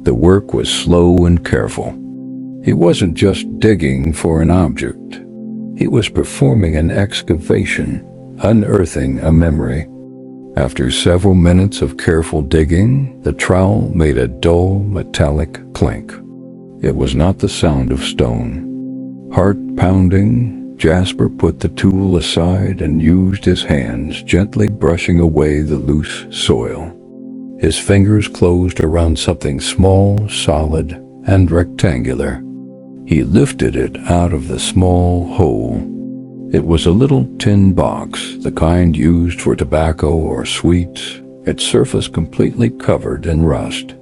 The work was slow and careful. He wasn't just digging for an object. He was performing an excavation, unearthing a memory. After several minutes of careful digging, the trowel made a dull, metallic clink. It was not the sound of stone. Heart-pounding, Jasper put the tool aside and used his hands, gently brushing away the loose soil. His fingers closed around something small, solid, and rectangular. He lifted it out of the small hole. It was a little tin box, the kind used for tobacco or sweets, its surface completely covered in rust.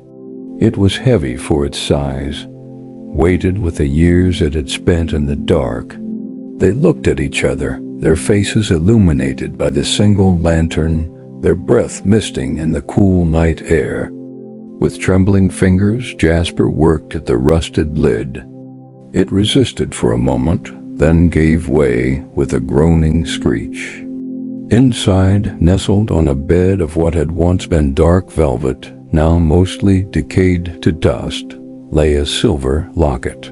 It was heavy for its size, weighted with the years it had spent in the dark. They looked at each other, their faces illuminated by the single lantern, their breath misting in the cool night air. With trembling fingers, Jasper worked at the rusted lid. It resisted for a moment, then gave way with a groaning screech. Inside, nestled on a bed of what had once been dark velvet, now mostly decayed to dust, lay a silver locket.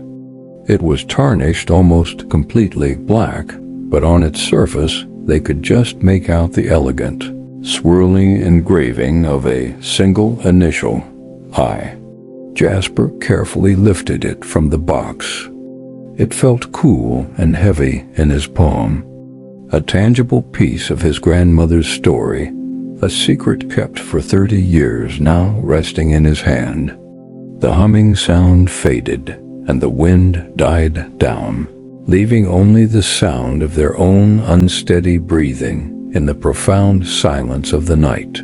It was tarnished almost completely black, but on its surface they could just make out the elegant, swirling engraving of a single initial, I. Jasper carefully lifted it from the box. It felt cool and heavy in his palm. A tangible piece of his grandmother's story, a secret kept for 30 years now resting in his hand. The humming sound faded, and the wind died down, leaving only the sound of their own unsteady breathing in the profound silence of the night.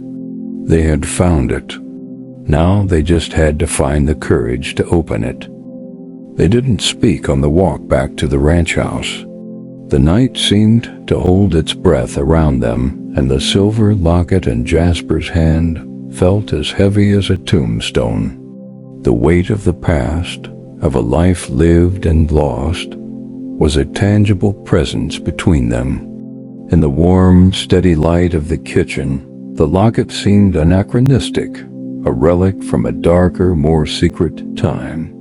They had found it. Now they just had to find the courage to open it. They didn't speak on the walk back to the ranch house. The night seemed to hold its breath around them, and the silver locket in Jasper's hand felt as heavy as a tombstone. The weight of the past, of a life lived and lost, was a tangible presence between them. In the warm, steady light of the kitchen, the locket seemed anachronistic, a relic from a darker, more secret time.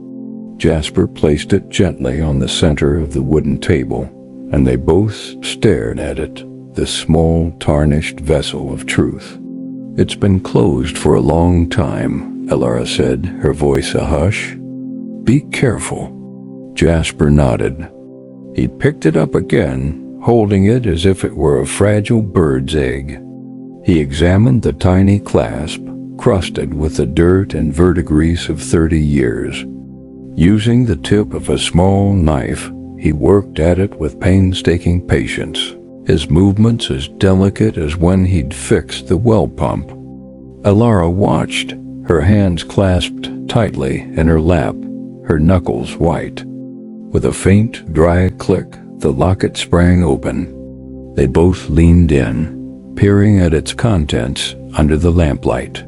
Jasper placed it gently on the center of the wooden table, and they both stared at it, this small, tarnished vessel of truth. "It's been closed for a long time," Elara said, her voice a hush. "Be careful." Jasper nodded. He picked it up again, holding it as if it were a fragile bird's egg. He examined the tiny clasp, crusted with the dirt and verdigris of 30 years. Using the tip of a small knife, he worked at it with painstaking patience, his movements as delicate as when he'd fixed the well pump. Elara watched, her hands clasped tightly in her lap, her knuckles white. With a faint, dry click, the locket sprang open. They both leaned in, peering at its contents under the lamplight.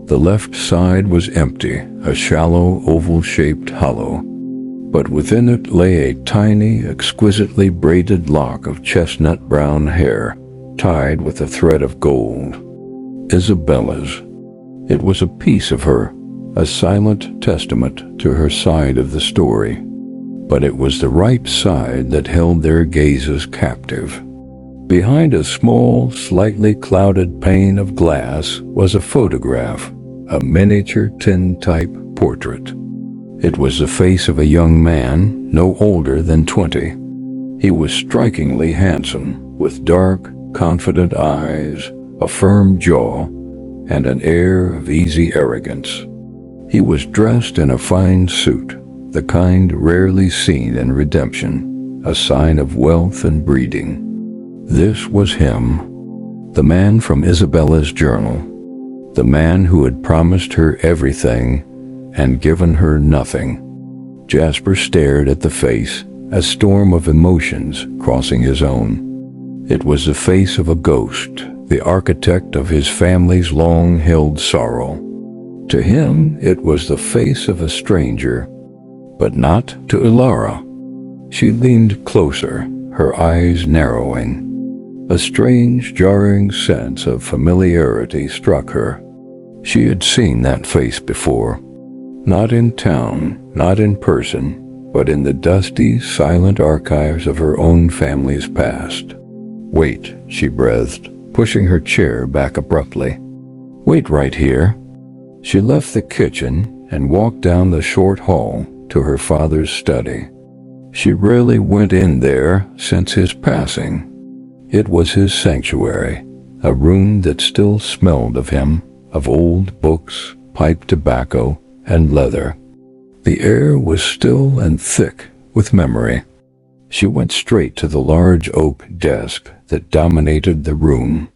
The left side was empty, a shallow, oval-shaped hollow. But within it lay a tiny, exquisitely braided lock of chestnut-brown hair, tied with a thread of gold. Isabella's. It was a piece of her, a silent testament to her side of the story. But it was the right side that held their gazes captive. Behind a small, slightly clouded pane of glass was a photograph, a miniature tintype portrait. It was the face of a young man, no older than 20. He was strikingly handsome, with dark, confident eyes, a firm jaw, and an air of easy arrogance. He was dressed in a fine suit, the kind rarely seen in Redemption, a sign of wealth and breeding. This was him, the man from Isabella's journal, the man who had promised her everything and given her nothing. Jasper stared at the face, a storm of emotions crossing his own. It was the face of a ghost, the architect of his family's long-held sorrow. To him, it was the face of a stranger, but not to Elara. She leaned closer, her eyes narrowing. A strange, jarring sense of familiarity struck her. She had seen that face before. Not in town, not in person, but in the dusty, silent archives of her own family's past. "Wait," she breathed, pushing her chair back abruptly. "Wait right here." She left the kitchen and walked down the short hall to her father's study. She rarely went in there since his passing. It was his sanctuary, a room that still smelled of him, of old books, pipe tobacco, and leather. The air was still and thick with memory. She went straight to the large oak desk that dominated the room.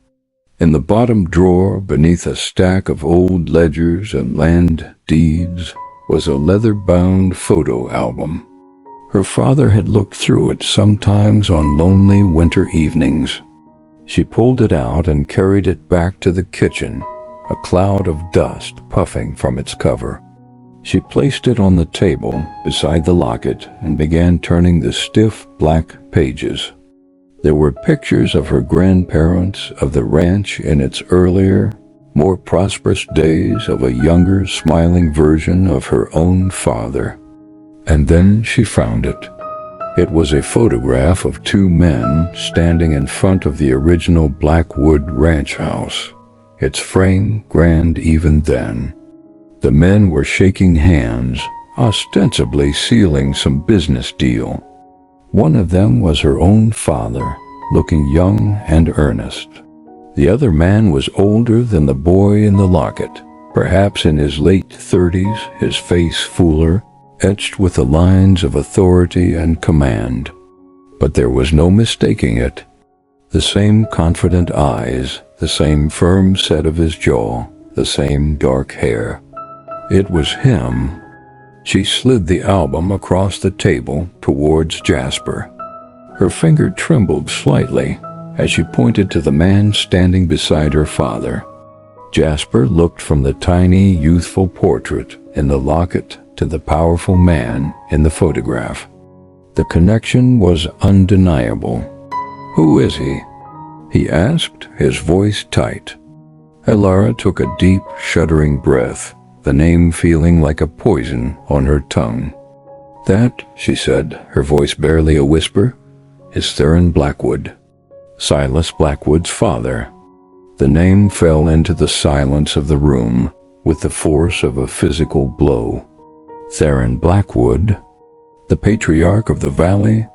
In the bottom drawer, beneath a stack of old ledgers and land deeds, was a leather-bound photo album. Her father had looked through it sometimes on lonely winter evenings. She pulled it out and carried it back to the kitchen, a cloud of dust puffing from its cover. She placed it on the table beside the locket and began turning the stiff black pages. There were pictures of her grandparents, of the ranch in its earlier, more prosperous days, of a younger, smiling version of her own father. And then she found it. It was a photograph of two men standing in front of the original Blackwood ranch house, its frame grand even then. The men were shaking hands, ostensibly sealing some business deal. One of them was her own father, looking young and earnest. The other man was older than the boy in the locket, perhaps in his late 30s, his face fuller, etched with the lines of authority and command. But there was no mistaking it. The same confident eyes, the same firm set of his jaw, the same dark hair. It was him. She slid the album across the table towards Jasper. Her finger trembled slightly as she pointed to the man standing beside her father. Jasper looked from the tiny, youthful portrait in the locket to the powerful man in the photograph. The connection was undeniable. "Who is he?" he asked, his voice tight. Elara took a deep, shuddering breath, the name feeling like a poison on her tongue. "That," she said, her voice barely a whisper, "is Blackwood. Silas Blackwood's father." The name fell into the silence of the room with the force of a physical blow. Blackwood, the patriarch of the valley,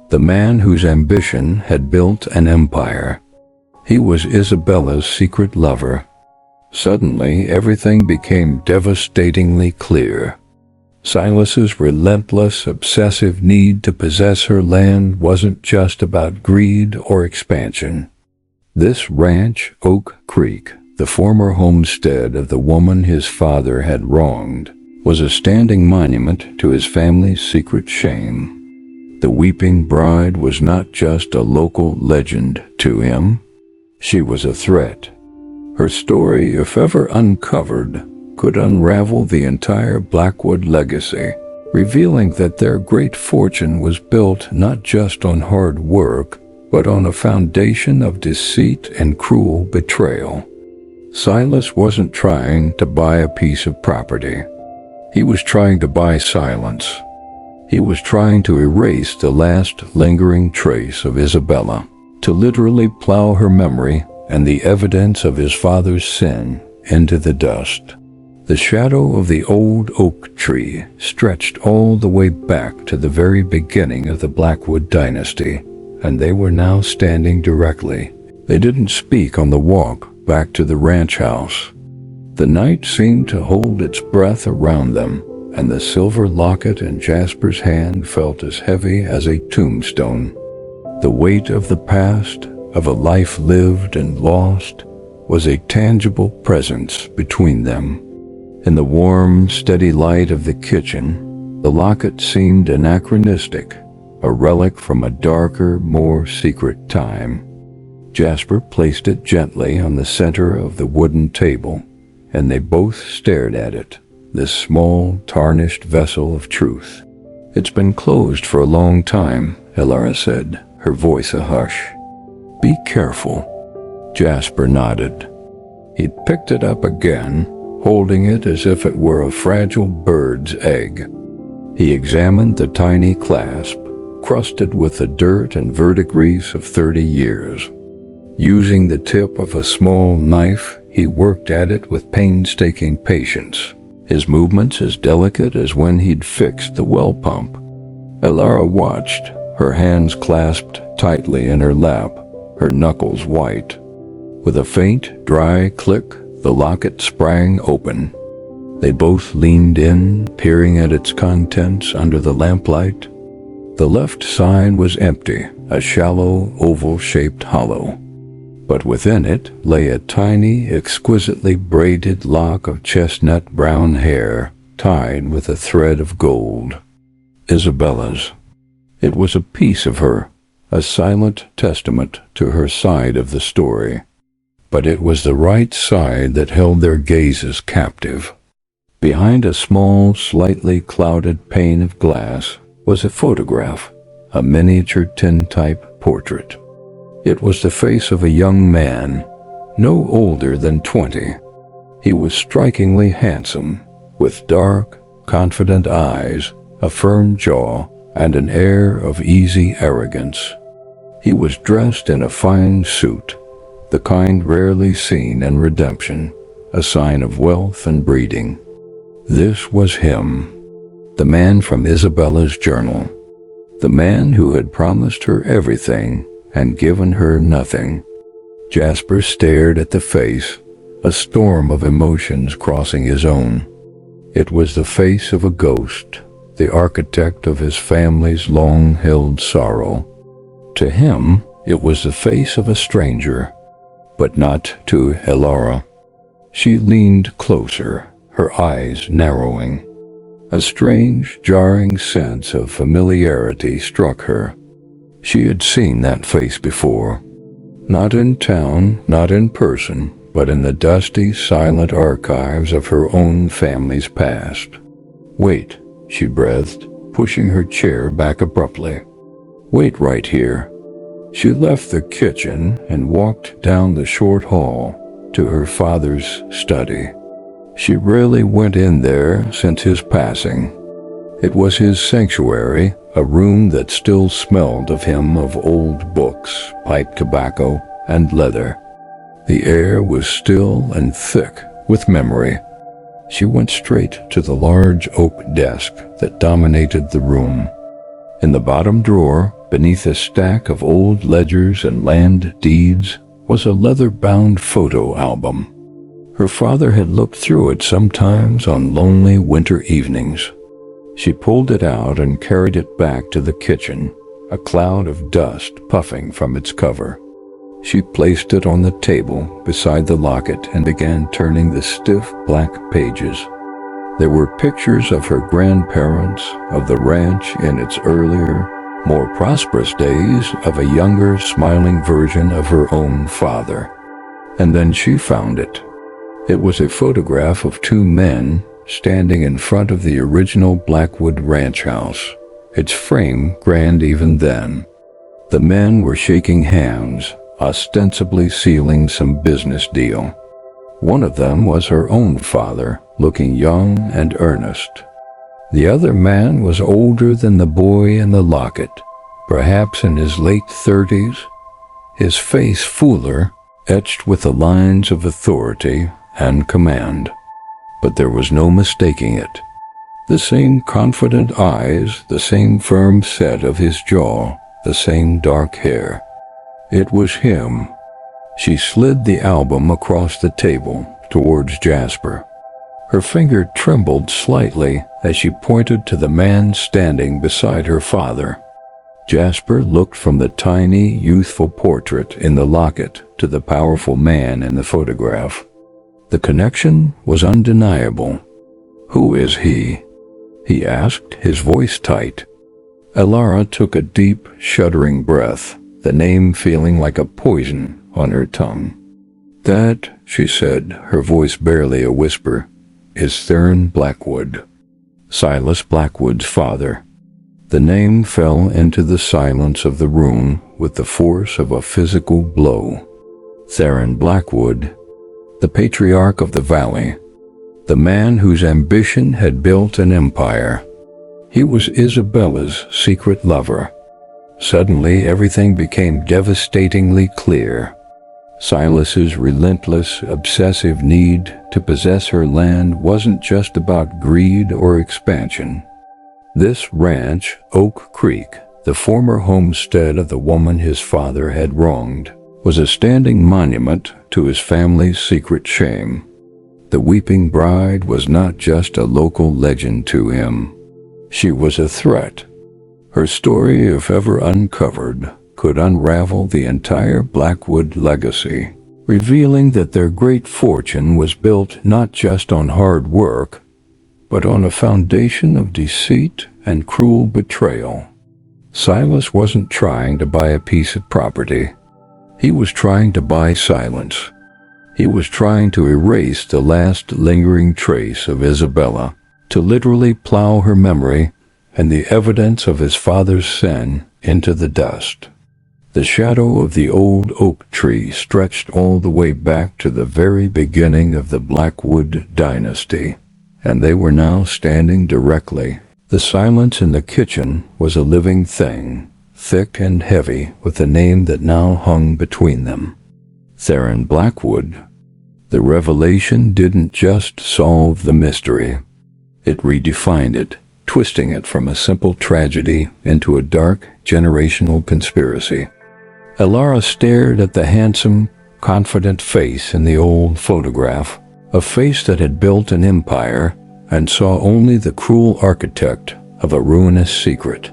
the man whose ambition had built an empire. He was Isabella's secret lover. Suddenly, everything became devastatingly clear. Silas's relentless, obsessive need to possess her land wasn't just about greed or expansion. This ranch, Oak Creek, the former homestead of the woman his father had wronged, was a standing monument to his family's secret shame. The weeping bride was not just a local legend to him. She was a threat. Her story, if ever uncovered, could unravel the entire Blackwood legacy, revealing that their great fortune was built not just on hard work, but on a foundation of deceit and cruel betrayal. Silas wasn't trying to buy a piece of property. He was trying to buy silence. He was trying to erase the last lingering trace of Isabella, to literally plow her memory and the evidence of his father's sin into the dust. The shadow of the old oak tree stretched all the way back to the very beginning of the Blackwood dynasty, and they were now standing directly. They didn't speak on the walk back to the ranch house. The night seemed to hold its breath around them, and the silver locket in Jasper's hand felt as heavy as a tombstone. The weight of the past, of a life lived and lost, was a tangible presence between them. In the warm, steady light of the kitchen, the locket seemed anachronistic, a relic from a darker, more secret time. Jasper placed it gently on the center of the wooden table, and they both stared at it, this small, tarnished vessel of truth. "It's been closed for a long time," Elara said, her voice a hush. "Be careful." Jasper nodded. He'd picked it up again, holding it as if it were a fragile bird's egg. He examined the tiny clasp, crusted with the dirt and verdigris of 30 years. Using the tip of a small knife, he worked at it with painstaking patience, his movements as delicate as when he'd fixed the well pump. Elara watched, her hands clasped tightly in her lap, her knuckles white. With a faint, dry click, the locket sprang open. They both leaned in, peering at its contents under the lamplight. The left side was empty, a shallow, oval-shaped hollow. But within it lay a tiny, exquisitely braided lock of chestnut brown hair, tied with a thread of gold. Isabella's. It was a piece of her, a silent testament to her side of the story. But it was the right side that held their gazes captive. Behind a small, slightly clouded pane of glass was a photograph, a miniature tintype portrait. It was the face of a young man, no older than 20. He was strikingly handsome, with dark, confident eyes, a firm jaw, and an air of easy arrogance. He was dressed in a fine suit, the kind rarely seen in Redemption, a sign of wealth and breeding. This was him, the man from Isabella's journal, the man who had promised her everything and given her nothing. Jasper stared at the face, a storm of emotions crossing his own. It was the face of a ghost, the architect of his family's long-held sorrow. To him, it was the face of a stranger, but not to Elara. She leaned closer, her eyes narrowing. A strange, jarring sense of familiarity struck her. She had seen that face before. Not in town, not in person, but in the dusty, silent archives of her own family's past. "Wait," she breathed, pushing her chair back abruptly. "Wait right here." She left the kitchen and walked down the short hall to her father's study. She rarely went in there since his passing. It was his sanctuary, a room that still smelled of him, of old books, pipe tobacco, and leather. The air was still and thick with memory. She went straight to the large oak desk that dominated the room. In the bottom drawer, beneath a stack of old ledgers and land deeds, was a leather-bound photo album. Her father had looked through it sometimes on lonely winter evenings. She pulled it out and carried it back to the kitchen, a cloud of dust puffing from its cover. She placed it on the table beside the locket and began turning the stiff black pages. There were pictures of her grandparents, of the ranch in its earlier, more prosperous days, of a younger, smiling version of her own father. And then she found it. It was a photograph of two men standing in front of the original Blackwood ranch house, its frame grand even then. The men were shaking hands, ostensibly sealing some business deal. One of them was her own father, looking young and earnest. The other man was older than the boy in the locket, perhaps in his late 30s, his face fuller, etched with the lines of authority and command. But there was no mistaking it. The same confident eyes, the same firm set of his jaw, the same dark hair. It was him. She slid the album across the table towards Jasper. Her finger trembled slightly as she pointed to the man standing beside her father. Jasper looked from the tiny, youthful portrait in the locket to the powerful man in the photograph. The connection was undeniable. "Who is he?" he asked, his voice tight. Elara took a deep, shuddering breath, the name feeling like a poison on her tongue. "That," she said, her voice barely a whisper, "is Theron Blackwood, Silas Blackwood's father." The name fell into the silence of the room with the force of a physical blow. Theron Blackwood, the patriarch of the valley, the man whose ambition had built an empire. He was Isabella's secret lover. Suddenly, everything became devastatingly clear. Silas's relentless, obsessive need to possess her land wasn't just about greed or expansion. This ranch, Oak Creek, the former homestead of the woman his father had wronged, was a standing monument to his family's secret shame. The weeping bride was not just a local legend to him. She was a threat. Her story, if ever uncovered, could unravel the entire Blackwood legacy, revealing that their great fortune was built not just on hard work, but on a foundation of deceit and cruel betrayal. Silas wasn't trying to buy a piece of property. He was trying to buy silence. He was trying to erase the last lingering trace of Isabella, to literally plow her memory and the evidence of his father's sin into the dust. The shadow of the old oak tree stretched all the way back to the very beginning of the Blackwood dynasty, and they were now standing directly. The silence in the kitchen was a living thing, thick and heavy with the name that now hung between them. Theron Blackwood. The revelation didn't just solve the mystery. It redefined it, twisting it from a simple tragedy into a dark, generational conspiracy. Elara stared at the handsome, confident face in the old photograph, a face that had built an empire, and saw only the cruel architect of a ruinous secret.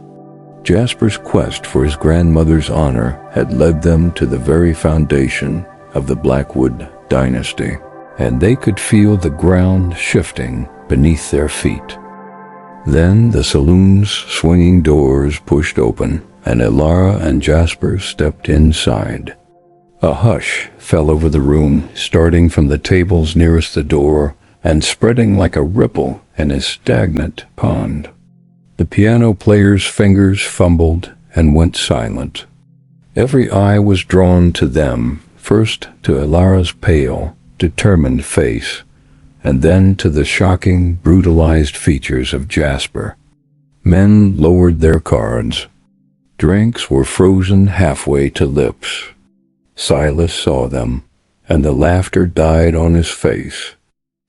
Jasper's quest for his grandmother's honor had led them to the very foundation of the Blackwood dynasty, and they could feel the ground shifting beneath their feet. Then the saloon's swinging doors pushed open, and Elara and Jasper stepped inside. A hush fell over the room, starting from the tables nearest the door and spreading like a ripple in a stagnant pond. The piano player's fingers fumbled and went silent. Every eye was drawn to them, first to Elara's pale, determined face, and then to the shocking, brutalized features of Jasper. Men lowered their cards. Drinks were frozen halfway to lips. Silas saw them, and the laughter died on his face.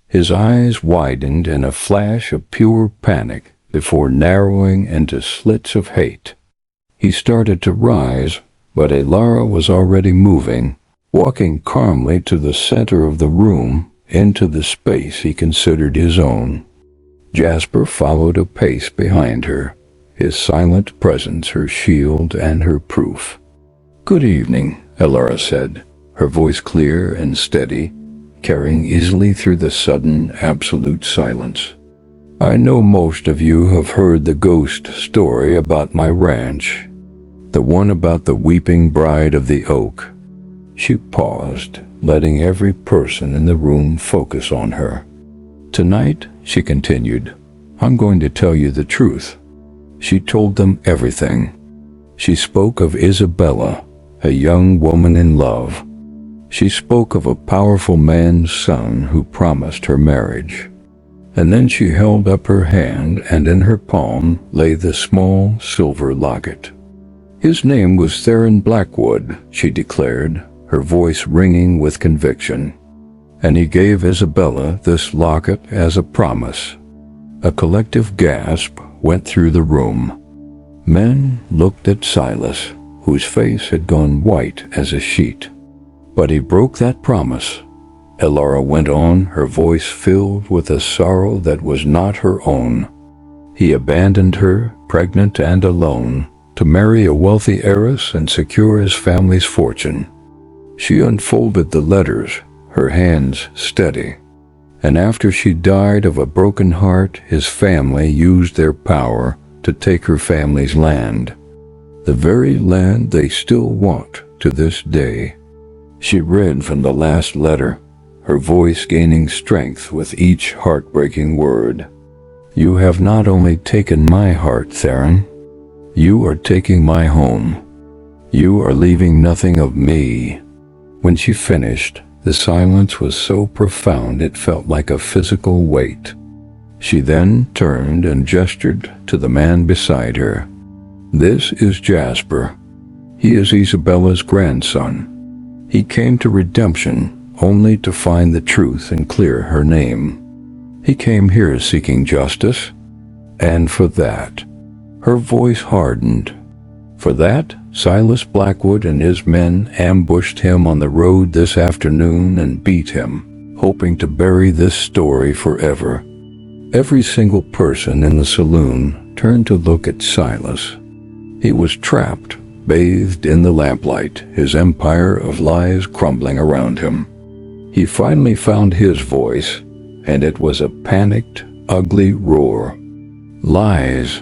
His eyes widened in a flash of pure panic before narrowing into slits of hate. He started to rise, but Elara was already moving, walking calmly to the center of the room, into the space he considered his own. Jasper followed a pace behind her, his silent presence her shield and her proof. "Good evening," Elara said, her voice clear and steady, carrying easily through the sudden, absolute silence. "I know most of you have heard the ghost story about my ranch, the one about the weeping bride of the oak." She paused, letting every person in the room focus on her. "Tonight," she continued, "I'm going to tell you the truth." She told them everything. She spoke of Isabella, a young woman in love. She spoke of a powerful man's son who promised her marriage. And then she held up her hand, and in her palm lay the small silver locket. "His name was Theron Blackwood," she declared, her voice ringing with conviction. "And he gave Isabella this locket as a promise." A collective gasp went through the room. Men looked at Silas, whose face had gone white as a sheet. "But he broke that promise," Elara went on, her voice filled with a sorrow that was not her own. "He abandoned her, pregnant and alone, to marry a wealthy heiress and secure his family's fortune." She unfolded the letters, her hands steady. "And after she died of a broken heart, his family used their power to take her family's land, the very land they still want to this day." She read from the last letter, her voice gaining strength with each heartbreaking word. "You have not only taken my heart, Theron. You are taking my home. You are leaving nothing of me." When she finished, the silence was so profound it felt like a physical weight. She then turned and gestured to the man beside her. "This is Jasper. He is Isabella's grandson. He came to redemption only to find the truth and clear her name. He came here seeking justice." And for that, her voice hardened. For that, Silas Blackwood and his men ambushed him on the road this afternoon and beat him, hoping to bury this story forever. Every single person in the saloon turned to look at Silas. He was trapped, bathed in the lamplight, his empire of lies crumbling around him. He finally found his voice, and it was a panicked, ugly roar. Lies,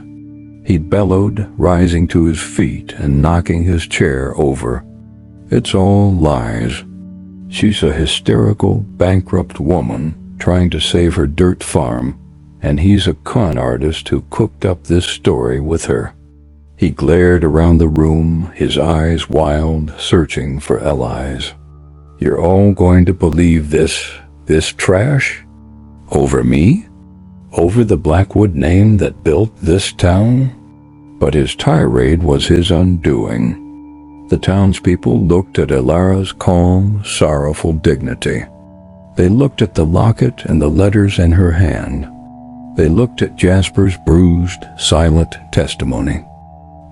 he bellowed, rising to his feet and knocking his chair over. It's all lies. She's a hysterical, bankrupt woman trying to save her dirt farm, and he's a con artist who cooked up this story with her. He glared around the room, his eyes wild, searching for allies. You're all going to believe this trash? Over me? Over the Blackwood name that built this town? But his tirade was his undoing. The townspeople looked at Elara's calm, sorrowful dignity. They looked at the locket and the letters in her hand. They looked at Jasper's bruised, silent testimony.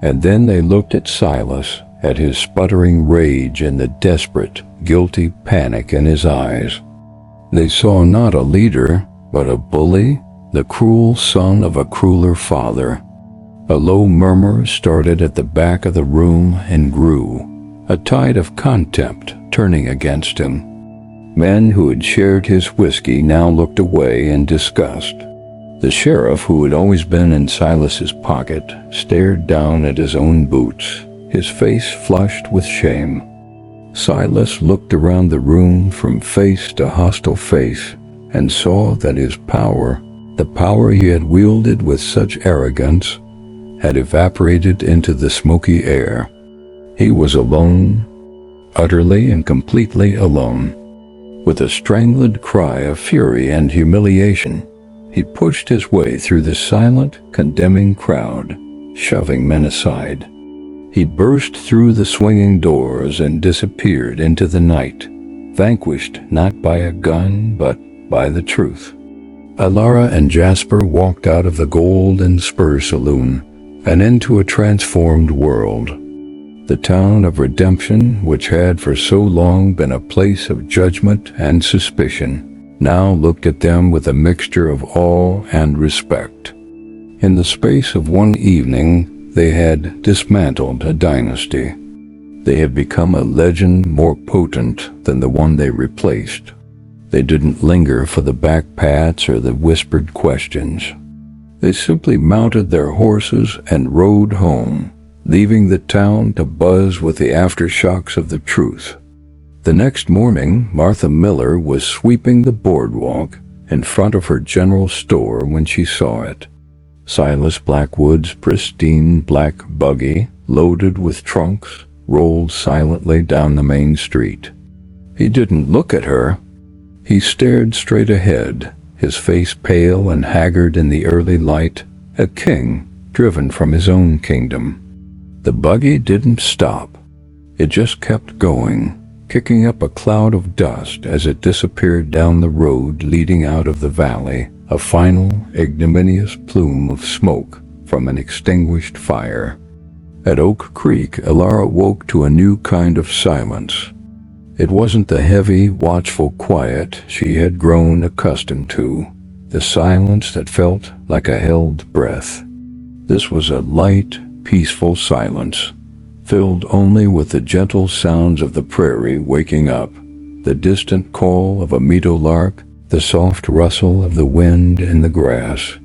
And then they looked at Silas, at his sputtering rage and the desperate, guilty panic in his eyes. They saw not a leader, but a bully, the cruel son of a crueler father. A low murmur started at the back of the room and grew, a tide of contempt turning against him. Men who had shared his whiskey now looked away in disgust. The sheriff, who had always been in Silas's pocket, stared down at his own boots, his face flushed with shame. Silas looked around the room from face to hostile face and saw that his power, the power he had wielded with such arrogance, had evaporated into the smoky air. He was alone, utterly and completely alone. With a strangled cry of fury and humiliation, he pushed his way through the silent, condemning crowd, shoving men aside. He burst through the swinging doors and disappeared into the night, vanquished not by a gun but by the truth. Elara and Jasper walked out of the Gold and Spur Saloon and into a transformed world. The town of redemption, which had for so long been a place of judgment and suspicion, now looked at them with a mixture of awe and respect. In the space of one evening, they had dismantled a dynasty. They had become a legend more potent than the one they replaced. They didn't linger for the back pats or the whispered questions. They simply mounted their horses and rode home, leaving the town to buzz with the aftershocks of the truth. The next morning, Martha Miller was sweeping the boardwalk in front of her general store when she saw it. Silas Blackwood's pristine black buggy, loaded with trunks, rolled silently down the main street. He didn't look at her. He stared straight ahead, his face pale and haggard in the early light, a king driven from his own kingdom. The buggy didn't stop. It just kept going, kicking up a cloud of dust as it disappeared down the road leading out of the valley, a final, ignominious plume of smoke from an extinguished fire. At Oak Creek, Elara woke to a new kind of silence. It wasn't the heavy, watchful quiet she had grown accustomed to, the silence that felt like a held breath. This was a light, peaceful silence, filled only with the gentle sounds of the prairie waking up, the distant call of a meadowlark, the soft rustle of the wind in the grass.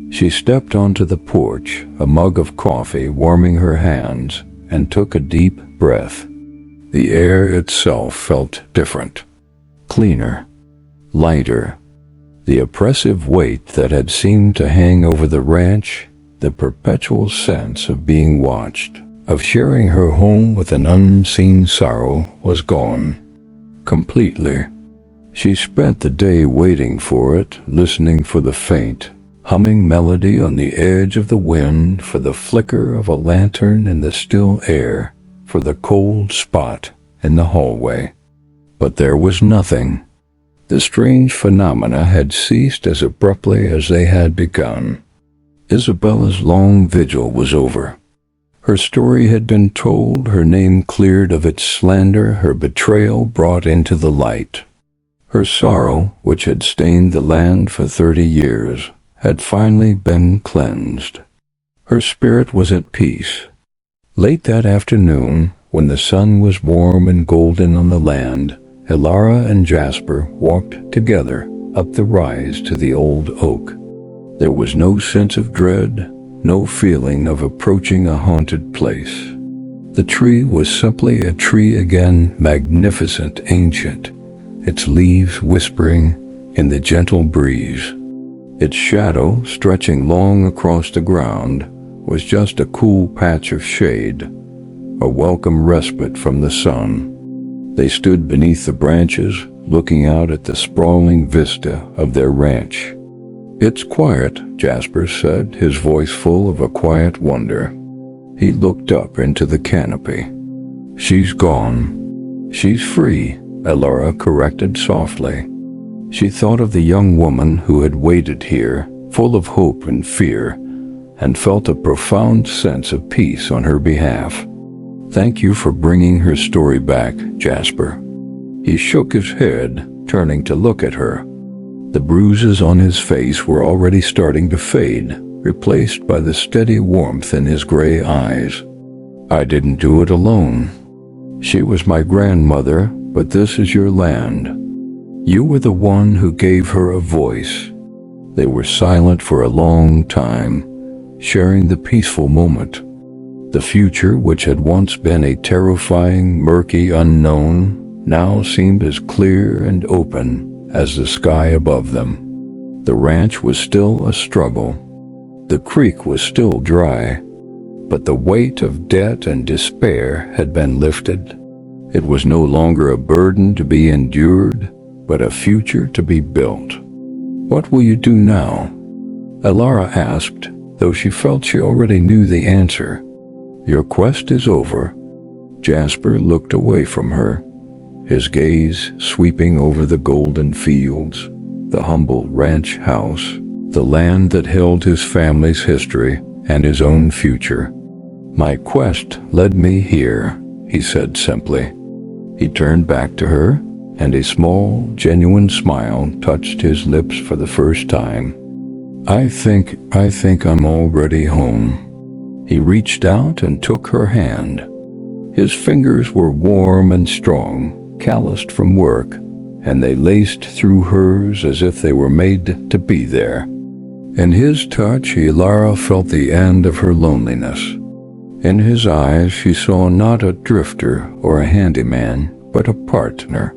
She stepped onto the porch, a mug of coffee warming her hands, and took a deep breath. The air itself felt different, cleaner, lighter. The oppressive weight that had seemed to hang over the ranch, the perpetual sense of being watched, of sharing her home with an unseen sorrow, was gone. Completely. She spent the day waiting for it, listening for the faint, humming melody on the edge of the wind, for the flicker of a lantern in the still air, for the cold spot in the hallway. But there was nothing. The strange phenomena had ceased as abruptly as they had begun. Isabella's long vigil was over. Her story had been told, her name cleared of its slander, her betrayal brought into the light. Her sorrow, which had stained the land for 30 years, had finally been cleansed. Her spirit was at peace. Late that afternoon, when the sun was warm and golden on the land, Elara and Jasper walked together up the rise to the old oak. There was no sense of dread, no feeling of approaching a haunted place. The tree was simply a tree again, magnificent, ancient, its leaves whispering in the gentle breeze. Its shadow, stretching long across the ground, was just a cool patch of shade, a welcome respite from the sun. They stood beneath the branches, looking out at the sprawling vista of their ranch. "It's quiet," Jasper said, his voice full of a quiet wonder. He looked up into the canopy. "She's gone. She's free," Elara corrected softly. She thought of the young woman who had waited here, full of hope and fear, and felt a profound sense of peace on her behalf. "Thank you for bringing her story back, Jasper." He shook his head, turning to look at her. The bruises on his face were already starting to fade, replaced by the steady warmth in his gray eyes. "I didn't do it alone. She was my grandmother, but this is your land. You were the one who gave her a voice." They were silent for a long time, sharing the peaceful moment. The future, which had once been a terrifying, murky unknown, now seemed as clear and open as the sky above them. The ranch was still a struggle. The creek was still dry, but the weight of debt and despair had been lifted. It was no longer a burden to be endured, but a future to be built. "What will you do now?" Elara asked, though she felt she already knew the answer. "Your quest is over." Jasper looked away from her, his gaze sweeping over the golden fields, the humble ranch house, the land that held his family's history and his own future. "My quest led me here," he said simply. He turned back to her, and a small, genuine smile touched his lips for the first time. I think I'm already home." He reached out and took her hand. His fingers were warm and strong, calloused from work, and they laced through hers as if they were made to be there. In his touch, Elara felt the end of her loneliness. In his eyes, she saw not a drifter or a handyman, but a partner.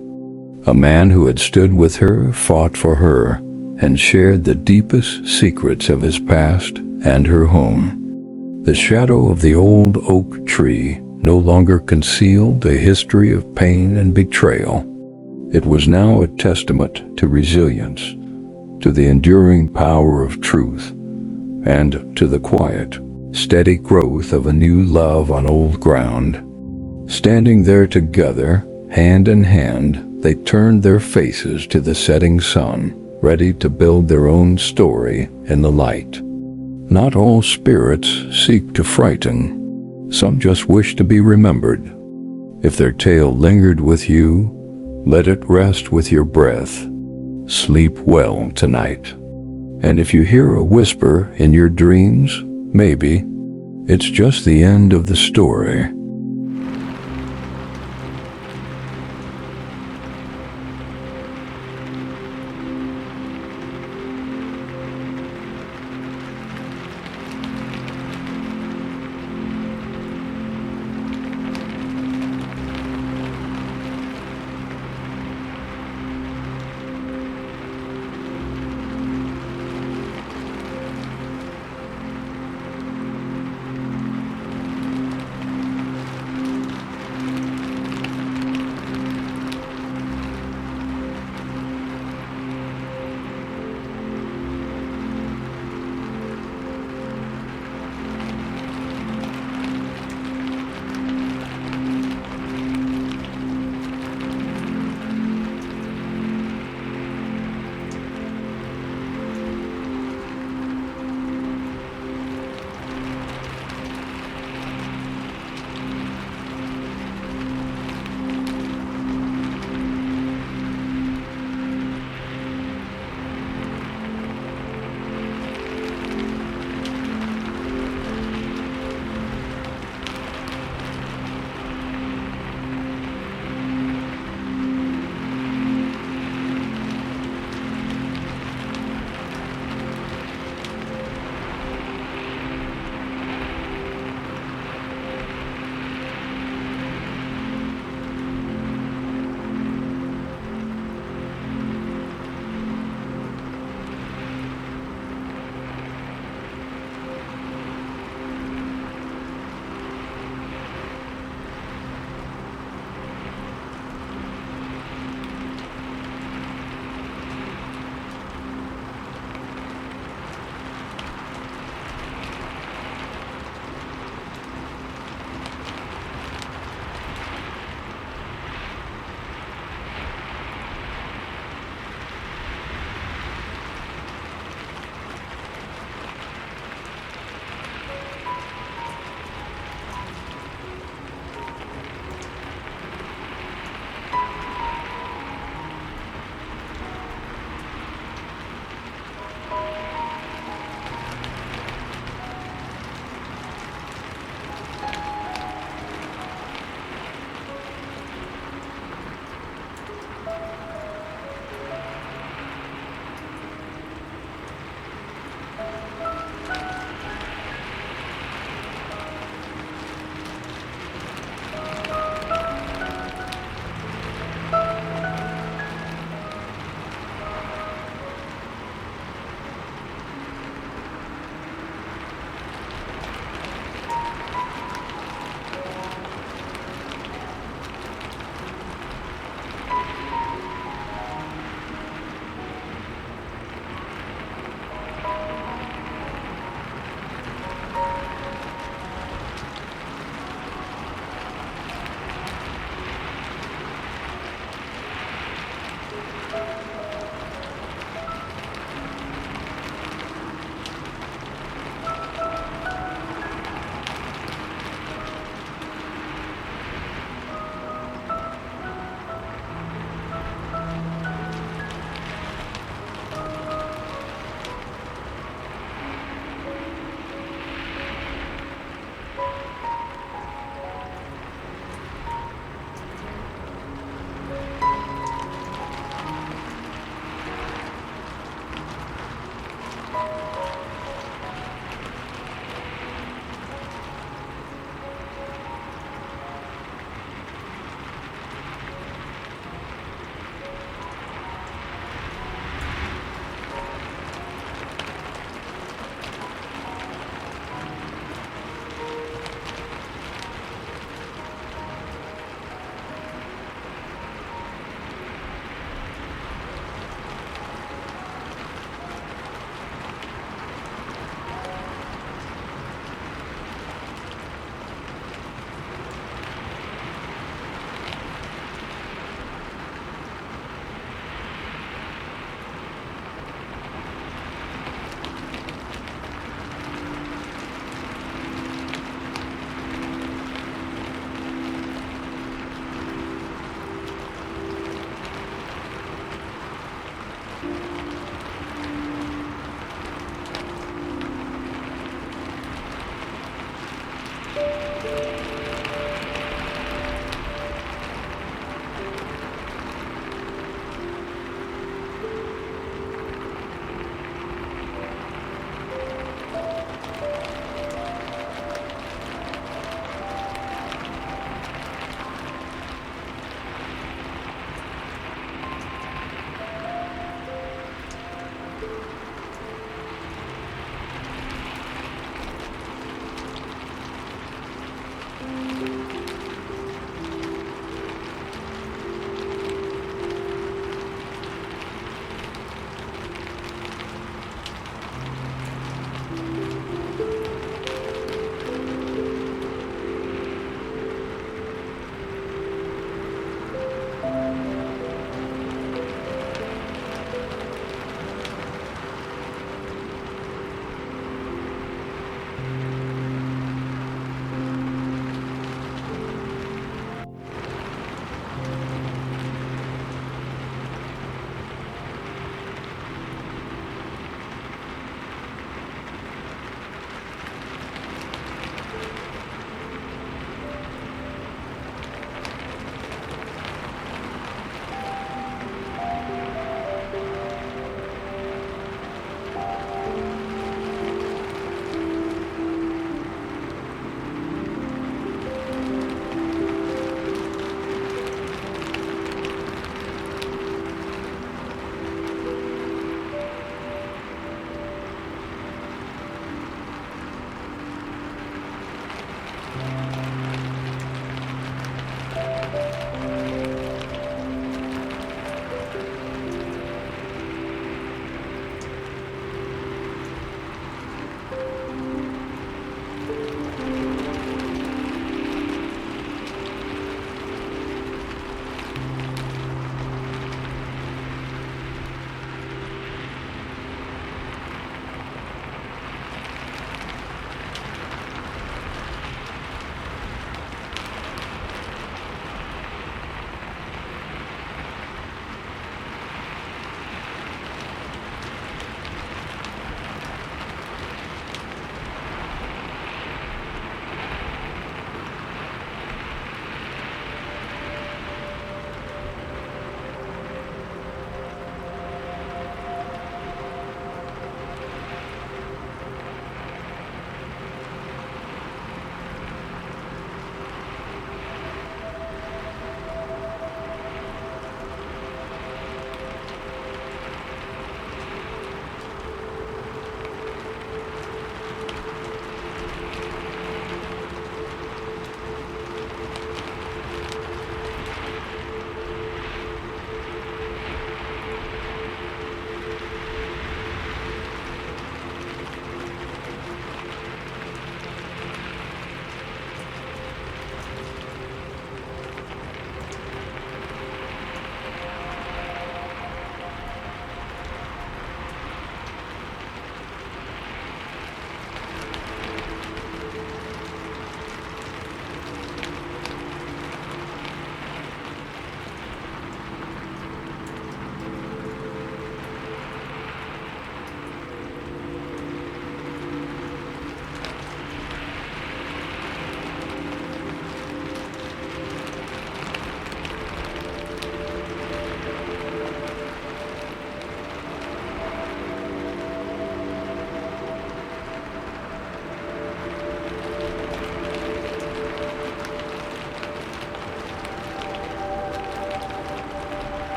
A man who had stood with her, fought for her, and shared the deepest secrets of his past and her home. The shadow of the old oak tree no longer concealed a history of pain and betrayal. It was now a testament to resilience, to the enduring power of truth, and to the quiet, steady growth of a new love on old ground. Standing there together, hand in hand, they turned their faces to the setting sun, ready to build their own story in the light. Not all spirits seek to frighten. Some just wish to be remembered. If their tale lingered with you, let it rest with your breath. Sleep well tonight. And if you hear a whisper in your dreams, maybe it's just the end of the story.